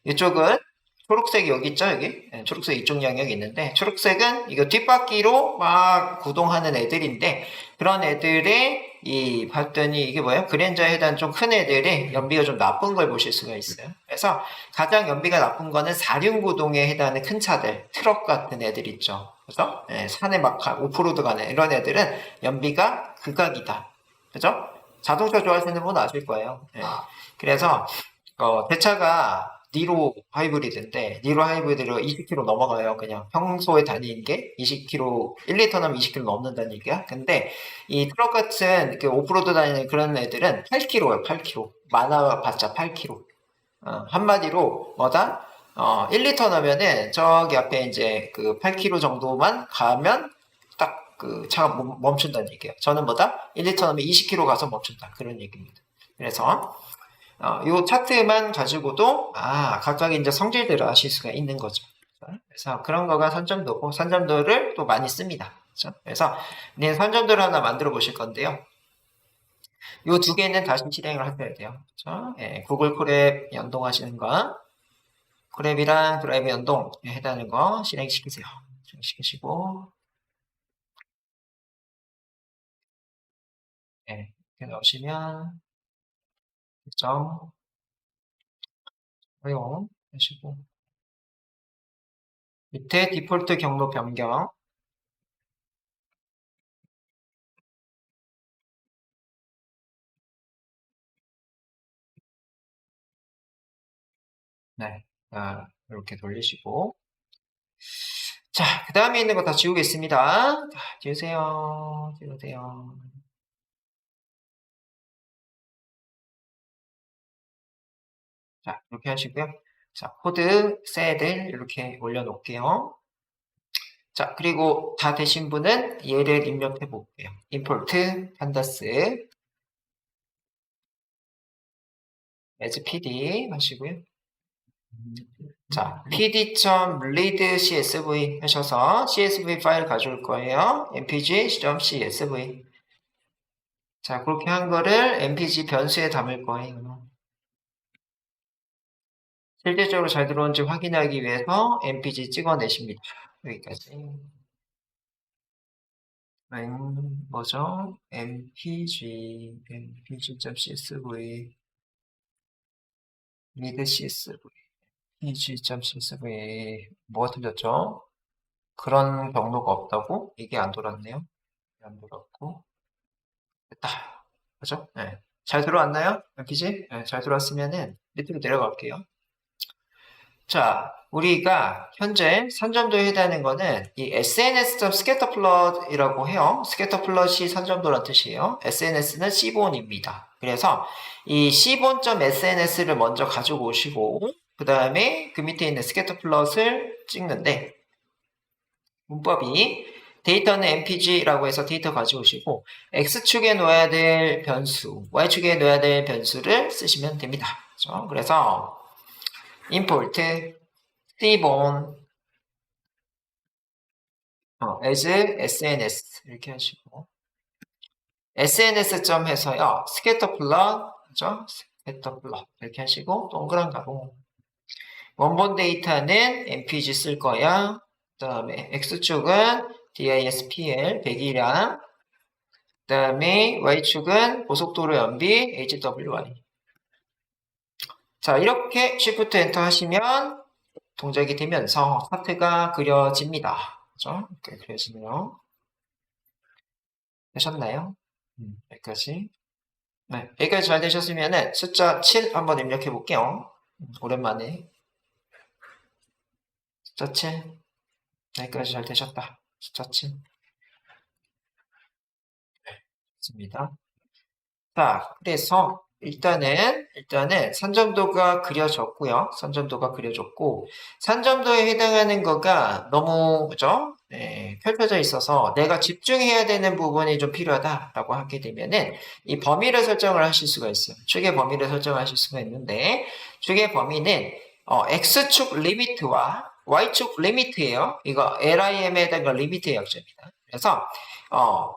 이쪽은 초록색이 여기 있죠 여기 초록색 이쪽 영역이 있는데 초록색은 이거 뒷바퀴로 막 구동하는 애들인데 그런 애들의 이 봤더니 이게 뭐예요? 그랜저에 해당 좀 큰 애들이 연비가 좀 나쁜 걸 보실 수가 있어요. 그래서 가장 연비가 나쁜 거는 사륜구동에 해당하는 큰 차들 트럭 같은 애들 있죠. 그래서 산에 막 오프로드 가는 이런 애들은 연비가 극악이다. 그죠? 자동차 좋아하시는 분은 아실 거예요. 그래서 대차가 니로 하이브리드인데 니로 하이브리드로 20km 넘어가요. 그냥 평소에 다니는 게 20km 1리터 나면 20km 넘는다는 얘기야. 근데 이 트럭 같은 오프로드 다니는 그런 애들은 8km예요. 8km 많아봤자 8km. 한마디로 뭐다? 1리터 나면은 저기 앞에 이제 그 8km 정도만 가면 딱 그 차가 멈춘다는 얘기예요. 저는 뭐다? 1리터 나면 20km 가서 멈춘다. 그런 얘기입니다. 그래서 요 차트만 가지고도 각각 이제 성질들을 아실 수가 있는 거죠. 그래서 그런 거가 선점도고 선점도를 또 많이 씁니다. 그렇죠? 그래서 선점도를 하나 만들어 보실 건데요. 요 두 개는 다시 실행을 하셔야 돼요. 그렇죠? 구글 콜앱 연동하시는 거, 콜앱이랑 드라이브 연동 해당하는 거 실행시키세요. 실행시키시고 이렇게 넣으시면 점 허용하시고 밑에 디폴트 경로 변경 이렇게 돌리시고 자, 그 다음에 있는 거 다 지우겠습니다. 지우세요. 지우세요. 자, 이렇게 하시고요. 자, 코드, 셋을 이렇게 올려놓을게요. 자, 그리고 다 되신 분은 얘를 입력해 볼게요. import pandas as pd 하시고요. 자, pd.read csv 하셔서 csv 파일 가져올 거예요. mpg.csv. 자, 그렇게 한 거를 mpg 변수에 담을 거예요. 실질적으로 잘 들어온지 확인하기 위해서 mpg 찍어내십니다. 여기까지. 뭐죠? mpg.csv read csv pg.csv 뭐가 틀렸죠? 그런 경로가 없다고? 이게 안 돌았네요. 안 돌았고 됐다. 그죠? 잘 들어왔나요? mpg? 잘 들어왔으면은 밑으로 내려갈게요. 자, 우리가 현재 선점도에 해당하는 거는 이 sns.scatterplot이라고 해요. scatterplot이 선점도란 뜻이에요. sns는 c본입니다. 그래서 이 c본.sns를 먼저 가지고 오시고 그 다음에 그 밑에 있는 scatterplot을 찍는데 문법이 데이터는 mpg라고 해서 데이터 가져오시고 x축에 놓아야 될 변수, y축에 놓아야 될 변수를 쓰시면 됩니다. 그렇죠? 그래서 import seaborn as sns 이렇게 하시고 sns 점 해서요 스캐터플럿 그죠? 스캐터플럿 이렇게 하시고 동그란 가로 원본 데이터는 mpg 쓸 거야. 그 다음에 x축은 displ 100이랑 그 다음에 y축은 고속도로 연비 hwy. 자 이렇게 Shift 엔터 하시면 동작이 되면서 차트가 그려집니다. 그죠? 이렇게 그려지네요. 되셨나요? 여기까지. 네, 여기까지 잘 되셨으면은 숫자 7 한번 입력해 볼게요. 오랜만에. 숫자 7. 여기까지 잘 되셨다. 숫자 7. 네, 좋습니다. 자, 그래서 일단은 산점도가 그려졌고요. 산점도가 그려졌고 산점도에 해당하는 거가 너무 그죠? 네, 펼쳐져 있어서 내가 집중해야 되는 부분이 좀 필요하다라고 하게 되면은 이 범위를 설정을 하실 수가 있어요. 축의 범위를 설정하실 수가 있는데 축의 범위는 x축 리미트와 y축 리미트예요. 이거 LIM에 해당하는 리미트의 약자입니다. 그래서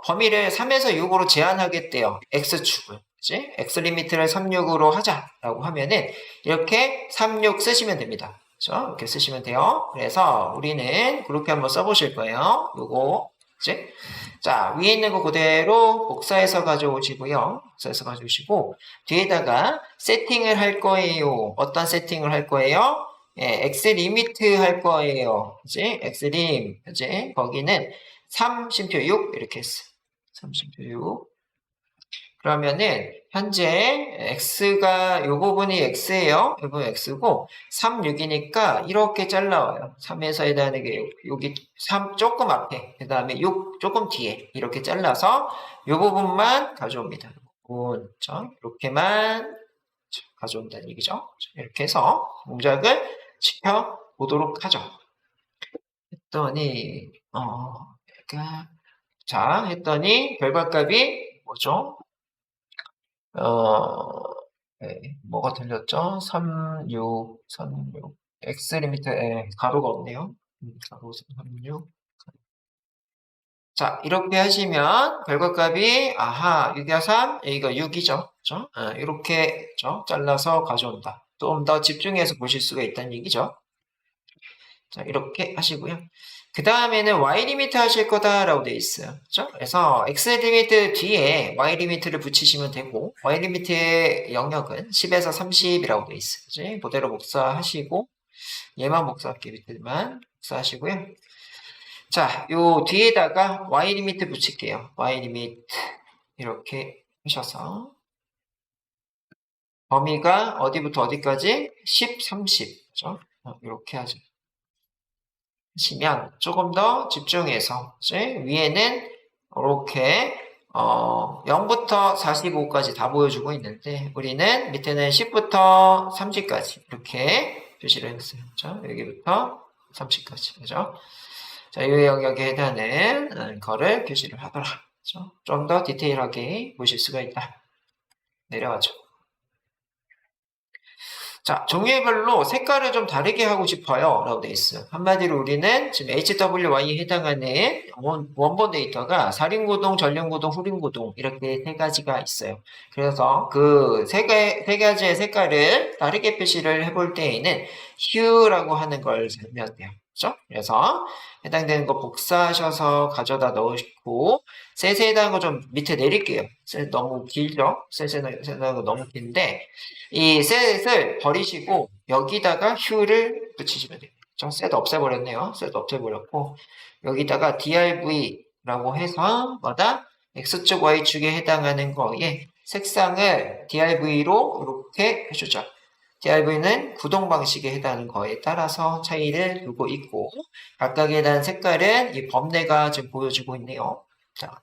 범위를 3에서 6으로 제한하겠대요. x축을. 그치? x 리미트를 36으로 하자라고 하면은 이렇게 36 쓰시면 됩니다. 그렇죠? 이렇게 쓰시면 돼요. 그래서 우리는 그렇게 한번 써보실 거예요. 요거, 그치? 자, 위에 있는 거 그대로 복사해서 가져오시고요. 복사해서 가져오시고 뒤에다가 세팅을 할 거예요. 어떤 세팅을 할 거예요? 예, x 리미트 할 거예요. 그치? x 림, 그치? 거기는 3심표 6 이렇게 했어. 3심표 6. 그러면은 현재 x가 요 부분이 x예요. 이 부분이 x고 3, 6이니까 이렇게 잘라와요. 3에서 해당하는 게 여기 3 조금 앞에 그 다음에 6 조금 뒤에 이렇게 잘라서 요 부분만 가져옵니다. 이렇게만 가져온다는 얘기죠. 이렇게 해서 동작을 시켜보도록 하죠. 했더니 했더니 결과값이 뭐죠? 네, 뭐가 틀렸죠? 3, 6, 3, 6. x 리미트에 가로가 없네요. 가로 36. 자, 이렇게 하시면 결과값이, 6이 3, 여기가 6이죠. 그죠? 이렇게, 그죠? 잘라서 가져온다. 좀 더 집중해서 보실 수가 있다는 얘기죠. 자, 이렇게 하시고요. 그 다음에는 y 리미트 하실 거다라고 되어 있어요. 그죠? 그래서 x 리미트 뒤에 y 리미트를 붙이시면 되고 y 리미트의 영역은 10에서 30이라고 되어 있어요. 그치? 그대로 복사하시고 얘만 복사할게요. 밑에만 복사하시고요. 자, 요 뒤에다가 y 리미트 붙일게요. y 리미트 이렇게 하셔서 범위가 어디부터 어디까지? 10, 30. 그죠? 이렇게 하죠. 하시면 조금 더 집중해서 위에는 이렇게 0부터 45까지 다 보여주고 있는데 우리는 밑에는 10부터 30까지 이렇게 표시를 했어요. 그렇죠? 여기부터 30까지 그죠? 자, 이 영역에 해당하는 거를 표시를 하더라. 그렇죠? 좀 더 디테일하게 보실 수가 있다. 내려가죠. 자, 종류별로 색깔을 좀 다르게 하고 싶어요. 라고 되어 있어요. 한마디로 우리는 지금 HWY에 해당하는 원본 데이터가 사륜구동, 전륜구동, 후륜구동 이렇게 세 가지가 있어요. 그래서 그 세 가지의 색깔을 다르게 표시를 해볼 때에는 hue라고 하는 걸 쓰면 돼요. 그렇죠? 그래서 해당되는 거 복사하셔서 가져다 넣으시고 셋에 해당하는 거 좀 밑에 내릴게요. 셋 너무 길죠? 셋에 해당하는 거 너무 긴데 이 셋을 버리시고 여기다가 hue를 붙이시면 돼요. 셋 없애버렸네요. 셋 없애버렸고 여기다가 drv라고 해서 뭐다? x축 y축에 해당하는 거에 색상을 drv로 이렇게 해주죠. drv는 구동 방식에 해당하는 거에 따라서 차이를 두고 있고 각각에 대한 색깔은 이 범례가 지금 보여주고 있네요. 자,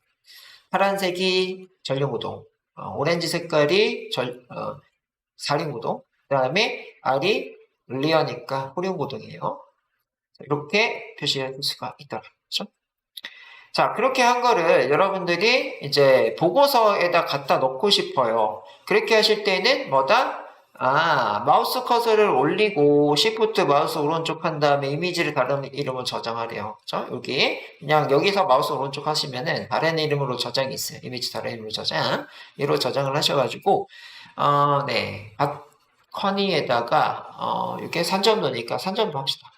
파란색이 전륜구동, 오렌지 색깔이 사륜구동, 그 다음에 R이 리어니까 후륜구동이에요. 이렇게 표시할 수가 있더라. 그렇죠? 자, 그렇게 한 거를 여러분들이 이제 보고서에다 갖다 놓고 싶어요. 그렇게 하실 때는 뭐다? 마우스 커서를 올리고 시프트 마우스 오른쪽 한 다음에 이미지를 다른 이름으로 저장하래요. 그죠? 여기 그냥 여기서 마우스 오른쪽 하시면은 다른 이름으로 저장이 있어요. 이미지 다른 이름으로 저장. 이로 저장을 하셔가지고 네. 커니에다가 이게 산점도니까 산점도 합시다.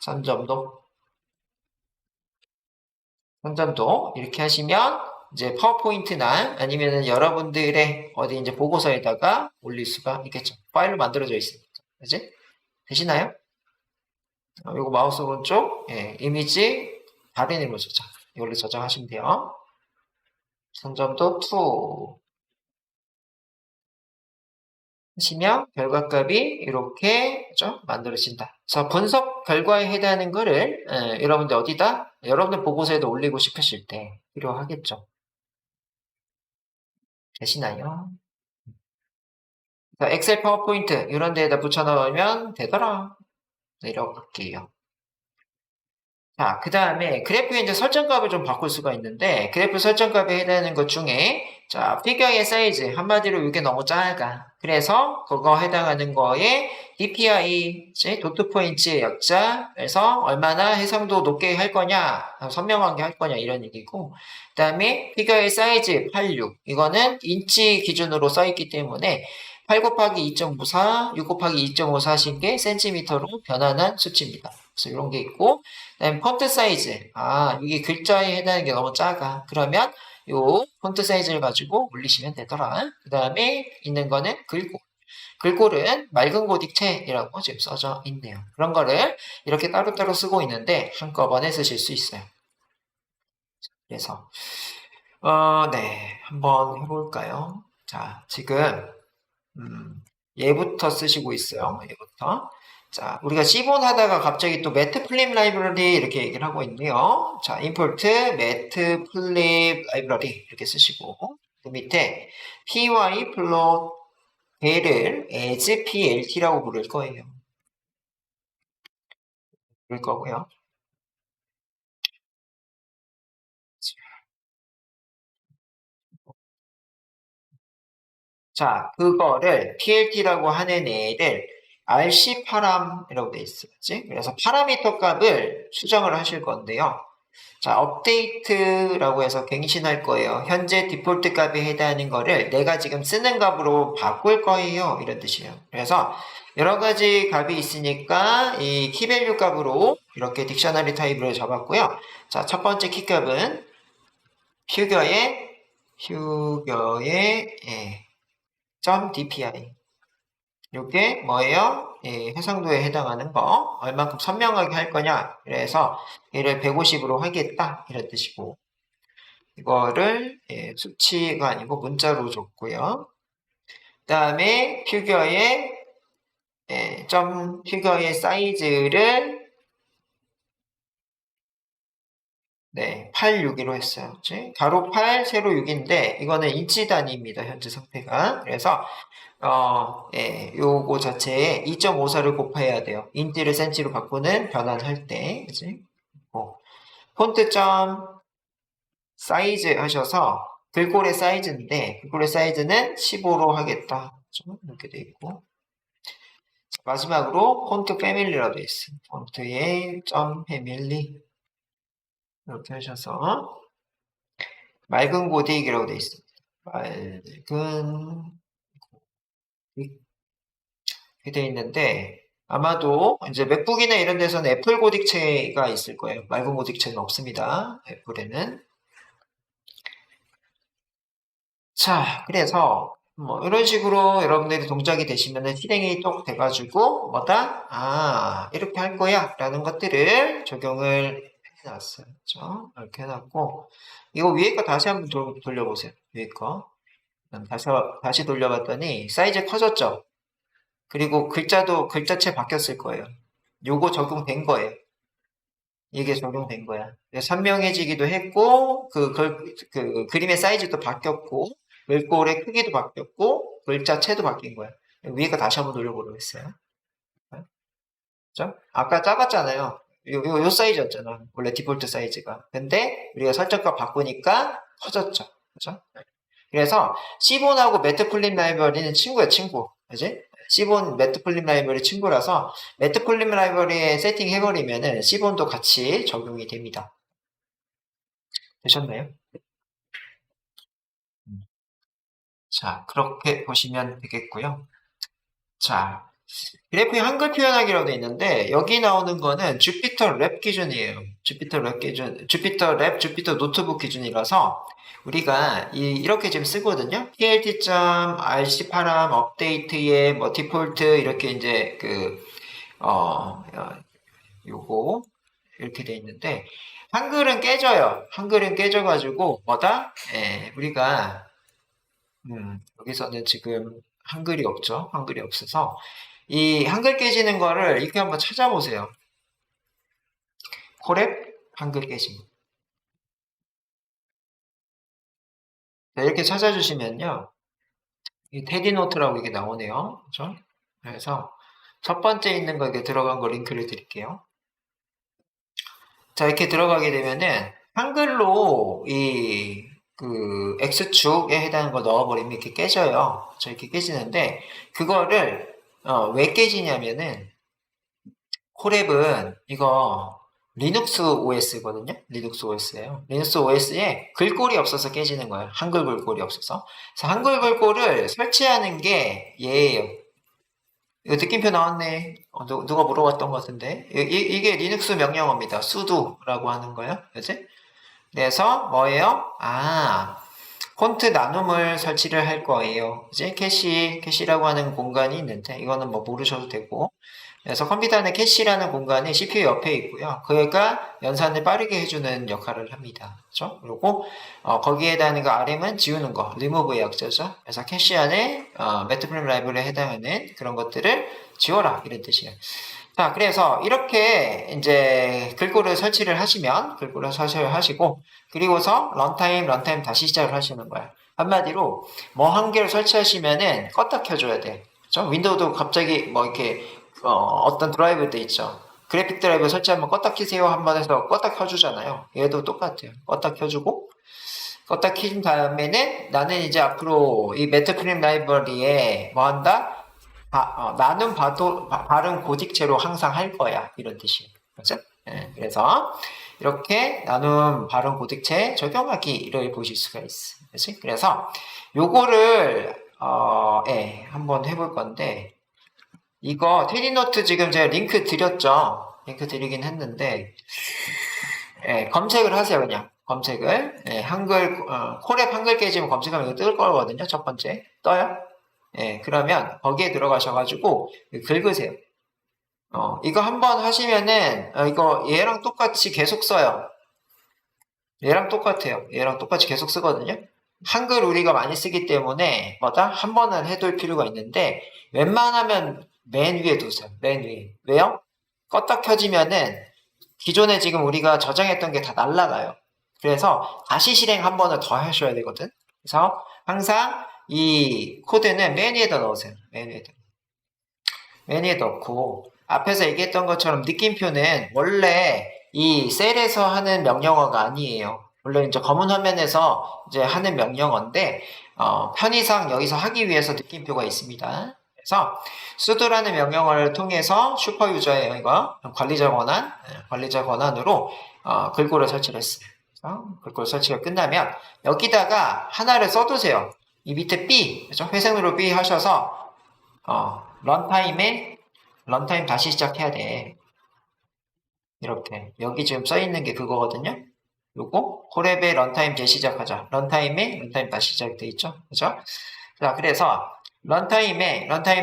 산점도 이렇게 하시면 이제 파워포인트나 아니면은 여러분들의 어디 이제 보고서에다가 올릴 수가 있겠죠. 파일로 만들어져 있으니까. 그지? 되시나요? 요거 마우스 오른쪽, 예, 이미지 다른 이름으로 저장. 이걸로 저장하시면 돼요. 산점도 2 하시면 결과값이 이렇게 그죠? 만들어진다. 그래서 분석 결과에 해당하는 거를 여러분들 어디다? 여러분들 보고서에도 올리고 싶으실 때 필요하겠죠. 되시나요? 엑셀 파워포인트 이런 데에다 붙여넣으면 되더라. 내려갈게요. 자, 그 다음에 그래프에 이제 설정값을 좀 바꿀 수가 있는데 그래프 설정값에 해당하는 것 중에 자, 피겨의 사이즈 한마디로 이게 너무 작아. 그래서 그거 해당하는 거에 DPI, 도트 포인트의 약자에서 얼마나 해상도 높게 할 거냐, 선명하게 할 거냐 이런 얘기고 그 다음에 피겨의 사이즈 86 이거는 인치 기준으로 써 있기 때문에 8 곱하기 2.54, 6 곱하기 2.54신 게 센티미터로 변환한 수치입니다. 그래서 이런 게 있고 그다음에 폰트 사이즈. 이게 글자에 해당하는 게 너무 작아. 그러면 요 폰트 사이즈를 가지고 올리시면 되더라. 그 다음에 있는 거는 글꼴. 글꼴은 맑은 고딕체이라고 지금 써져 있네요. 그런 거를 이렇게 따로따로 쓰고 있는데 한꺼번에 쓰실 수 있어요. 그래서 네, 한번 해볼까요? 자, 지금 얘부터 쓰시고 있어요. 얘부터. 자, 우리가 C본 하다가 갑자기 또 매트플립 라이브러리 이렇게 얘기를 하고 있네요. 자, import 매트플립 라이브러리 이렇게 쓰시고 그 밑에 py 플롯 배를 as plt라고 부를 거예요. 부를 거고요. 자, 그거를 plt라고 하는 애를 rc 파람이라고 돼 있었지. 그래서 파라미터 값을 수정을 하실 건데요. 자, 업데이트라고 해서 갱신할 거예요. 현재 디폴트 값에 해당하는 거를 내가 지금 쓰는 값으로 바꿀 거예요. 이런 뜻이에요. 그래서 여러 가지 값이 있으니까 이 키밸류 값으로 이렇게 딕셔너리 타입으로 잡았고요. 자, 첫 번째 키 값은 휴거의 .dpi. 이게 뭐예요? 해상도에 해당하는 거 얼만큼 선명하게 할 거냐. 그래서 얘를 150으로 하겠다 이런 뜻이고 이거를 수치가 아니고 문자로 줬고요. 그 다음에 피겨의 사이즈를 862로 했어요. 그치? 가로 8, 세로 6인데 이거는 인치 단위입니다. 현재 상태가. 그래서 요거 자체에 2.54를 곱해야 돼요. 인치를 센치로 바꾸는 변환할 때. 그치? 폰트 점 사이즈 하셔서 글꼴의 사이즈인데 글꼴의 사이즈는 15로 하겠다. 이렇게 돼 있고 마지막으로 폰트 패밀리라고 돼 있어요. 폰트의 점 패밀리 이렇게 하셔서 맑은 고딕이라고 돼 있습니다. 맑은 이렇게 돼 있는데 아마도 이제 맥북이나 이런 데서는 애플 고딕체가 있을 거예요. 맑은 고딕체는 없습니다. 애플에는. 자, 그래서 뭐 이런 식으로 여러분들이 동작이 되시면은 실행이 또 돼가지고 뭐다? 이렇게 할 거야 라는 것들을 적용을 해놨어요. 그렇죠? 이렇게 해놨고 이거 위에 거 다시 한번 돌려보세요. 위에 거 다시 돌려봤더니 사이즈 커졌죠? 그리고 글자체 바뀌었을 거예요. 요거 적용된 거예요. 이게 적용된 거야. 선명해지기도 했고, 그 그림의 사이즈도 바뀌었고, 글꼴의 크기도 바뀌었고, 글자체도 바뀐 거야. 위에가 다시 한번 돌려보도록 했어요. 그죠? 아까 작았잖아요. 요 사이즈였잖아. 원래 디폴트 사이즈가. 근데 우리가 설정값 바꾸니까 커졌죠. 그죠? 그래서 시본하고 매트플립 라이브러리는 친구야, 친구. 그지? 시본 매트플립 라이브러리 친구라서 매트플립 라이브러리에 세팅 해버리면은 시본도 같이 적용이 됩니다. 되셨나요? 자, 그렇게 보시면 되겠고요. 자, 그래프에 한글 표현하기로 돼 있는데 여기 나오는 거는 주피터 랩 기준이에요. 주피터 랩 기준, 주피터 랩, 주피터 노트북 기준이라서 우리가 이렇게 지금 쓰거든요. plt.rc 파람 업데이트에 뭐 디폴트 이렇게 이제 요거 이렇게 돼 있는데 한글은 깨져요. 한글은 깨져가지고 뭐다? 우리가 여기서는 지금 한글이 없죠. 한글이 없어서 이 한글 깨지는 거를 이렇게 한번 찾아보세요. 코랩 한글 깨짐. 자, 이렇게 찾아주시면요. 이 테디노트라고 이게 나오네요. 그죠? 그래서 첫 번째 있는 거 이게 들어간 거 링크를 드릴게요. 자, 이렇게 들어가게 되면은 한글로 X축에 해당하는 거 넣어버리면 이렇게 깨져요. 저 이렇게 깨지는데 그거를 왜 깨지냐면은 코랩은 이거 리눅스 OS거든요. 리눅스 OS예요. 리눅스 OS에 글꼴이 없어서 깨지는 거예요. 한글 글꼴이 없어서. 그래서 한글 글꼴을 설치하는 게 얘예요. 이거 느낌표 나왔네. 누가 물어봤던 것 같은데. 이게 리눅스 명령어입니다. sudo라고 하는 거예요. 그치? 그래서 뭐예요? 폰트 나눔을 설치를 할 거예요. 이제 캐시라고 하는 공간이 있는데 이거는 뭐 모르셔도 되고 그래서 컴퓨터 안에 캐시라는 공간이 CPU 옆에 있고요. 그가 연산을 빠르게 해주는 역할을 합니다. 그렇죠? 그리고 거기에 해당하는 거 RM은 지우는 거, remove의 약자죠. 그래서 캐시 안에 매트플립 라이브러리에 해당하는 그런 것들을 지워라 이런 뜻이에요. 자, 그래서 이렇게 이제 글꼴을 설치를 하시면 글꼴을 설치를 하시고 그리고서 런타임 다시 시작을 하시는 거예요. 한마디로 뭐 한 개를 설치하시면은 껐다 켜줘야 돼. 그렇죠? 윈도우도 갑자기 뭐 이렇게 어떤 드라이브도 있죠. 그래픽 드라이브 설치하면 껐다 키세요 한번 해서 껐다 켜주잖아요. 얘도 똑같아요. 껐다 켜주고 껐다 켜준 다음에는 나는 이제 앞으로 이 매트플립 라이브러리에 뭐 한다? 나는 발음 고딕체로 항상 할 거야. 이런 뜻이에요. 그렇죠? 그래서 이렇게 나눔 발음 고딕체 적용하기를 보실 수가 있어. 그렇지? 그래서 요거를 한번 해볼 건데 이거 테디노트 지금 제가 링크 드렸죠. 링크 드리긴 했는데 검색을 하세요. 그냥 검색을 한글 코랩 한글 깨지면 검색하면 이거 뜰 거거든요. 첫 번째 떠요. 그러면 거기에 들어가셔가지고 긁으세요. 이거 한번 하시면은 이거 얘랑 똑같이 계속 써요. 얘랑 똑같아요. 얘랑 똑같이 계속 쓰거든요. 한글 우리가 많이 쓰기 때문에 뭐다? 한 번은 해둘 필요가 있는데 웬만하면 맨 위에 두세요. 맨 위에. 왜요? 껐다 켜지면은 기존에 지금 우리가 저장했던 게 다 날라가요. 그래서 다시 실행 한 번을 더 하셔야 되거든. 그래서 항상 이 코드는 맨 위에다 넣으세요. 맨 위에다. 맨 위에 넣고 앞에서 얘기했던 것처럼 느낌표는 원래 이 셀에서 하는 명령어가 아니에요. 물론 이제 검은 화면에서 이제 하는 명령어인데 편의상 여기서 하기 위해서 느낌표가 있습니다. 그래서 sudo라는 명령어를 통해서 슈퍼유저예요. 이거 관리자 권한으로 글꼴을 설치를 했어요. 글꼴 설치가 끝나면 여기다가 하나를 써두세요. 이 밑에 B, 그렇죠? 회색으로 B 하셔서 런타임 다시 시작해야 돼. 이렇게 여기 지금 써 있는 게 그거거든요. 요거 코랩의 런타임 재시작하자. 런타임 다시 시작돼 있죠. 그죠? 자, 그래서 런타임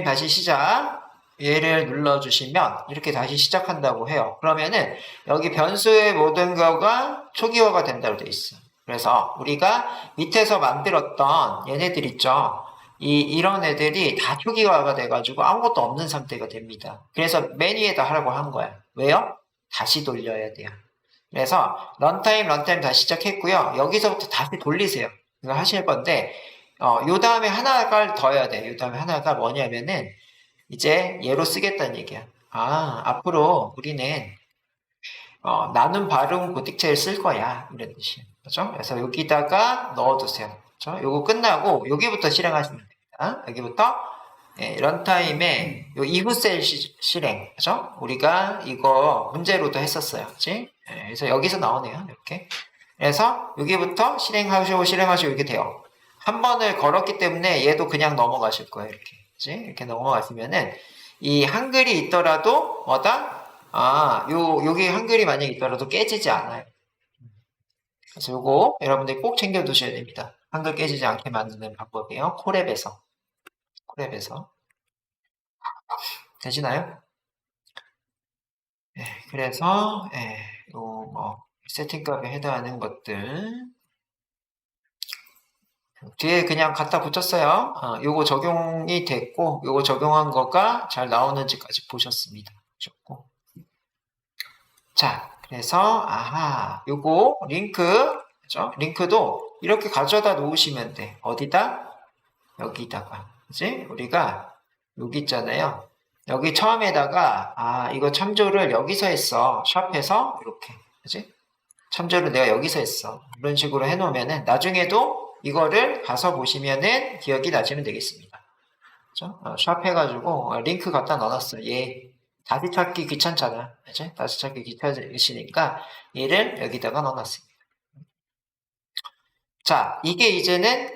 다시 시작. 얘를 눌러주시면 이렇게 다시 시작한다고 해요. 그러면은 여기 변수의 모든 거가 초기화가 된다고 돼 있어. 그래서 우리가 밑에서 만들었던 얘네들 있죠. 이런 애들이 다 초기화가 돼가지고 아무것도 없는 상태가 됩니다. 그래서 맨 위에다 하라고 한 거야. 왜요? 다시 돌려야 돼요. 그래서 런타임 다시 시작했고요. 여기서부터 다시 돌리세요. 이거 하실 건데 요 다음에 하나가 더 해야 돼. 요 다음에 하나가 뭐냐면은 이제 얘로 쓰겠다는 얘기야. 앞으로 우리는 나는 발음 고딕체를 쓸 거야. 이런 뜻이에요. 그죠? 그래서 여기다가 넣어두세요. 그죠? 요거 끝나고 여기부터 실행하시면 됩니다. 여기부터 런타임에 요 이후 셀 실행. 그죠? 우리가 이거 문제로도 했었어요. 그치? 그래서 여기서 나오네요. 이렇게. 그래서 여기부터 실행하시고 이렇게 돼요. 한 번을 걸었기 때문에 얘도 그냥 넘어가실 거예요. 이렇게. 그치? 이렇게 넘어가시면은 이 한글이 있더라도 뭐다? 여기 한글이 만약에 있더라도 깨지지 않아요. 그래서 요거 여러분들이 꼭 챙겨 두셔야 됩니다. 한글 깨지지 않게 만드는 방법이에요. 콜앱에서. 되시나요? 그래서, 세팅값에 해당하는 것들. 뒤에 그냥 갖다 붙였어요. 요거 적용이 됐고, 요거 적용한 거가 잘 나오는지까지 보셨습니다. 보셨고. 자, 그래서, 요거, 그죠? 링크도 이렇게 가져다 놓으시면 돼. 어디다? 여기다가. 그지? 우리가, 여기 있잖아요. 여기 처음에다가, 이거 참조를 여기서 했어. 샵에서, 이렇게. 그지? 참조를 내가 여기서 했어. 이런 식으로 해놓으면은, 나중에도 이거를 가서 보시면은 기억이 나시면 되겠습니다. 그죠? 샵 해가지고, 링크 갖다 넣어놨어. 얘. 다시 찾기 귀찮잖아. 그치? 다시 찾기 귀찮으시니까 얘를 여기다가 넣어놨습니다. 자, 이게 이제는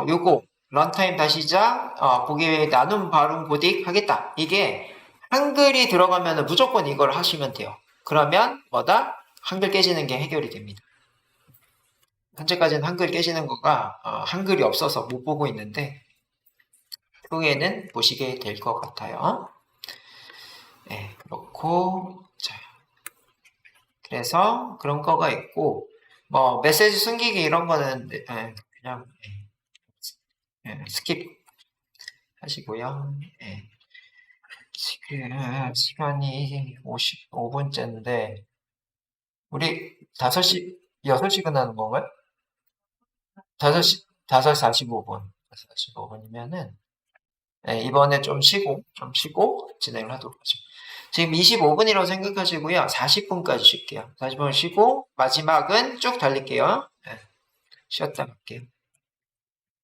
요거 런타임 다시 시작 보기 나눔 발음 고딕 하겠다. 이게 한글이 들어가면 무조건 이걸 하시면 돼요. 그러면 뭐다? 한글 깨지는 게 해결이 됩니다. 현재까지는 한글 깨지는 거가 한글이 없어서 못 보고 있는데 후에는 보시게 될 것 같아요. 네, 그렇고, 자. 그래서 그런 거가 있고, 메시지 숨기기 이런 거는 그냥 스킵 하시고요. 지금 시간이 55분째인데, 우리 5시, 6시 끝나는 건가요? 5시 45분. 45분이면은, 이번에 좀 쉬고 진행을 하도록 하죠. 지금 25분이라고 생각하시고요. 40분까지 쉴게요. 40분 쉬고 마지막은 쭉 달릴게요. 쉬었다 갈게요.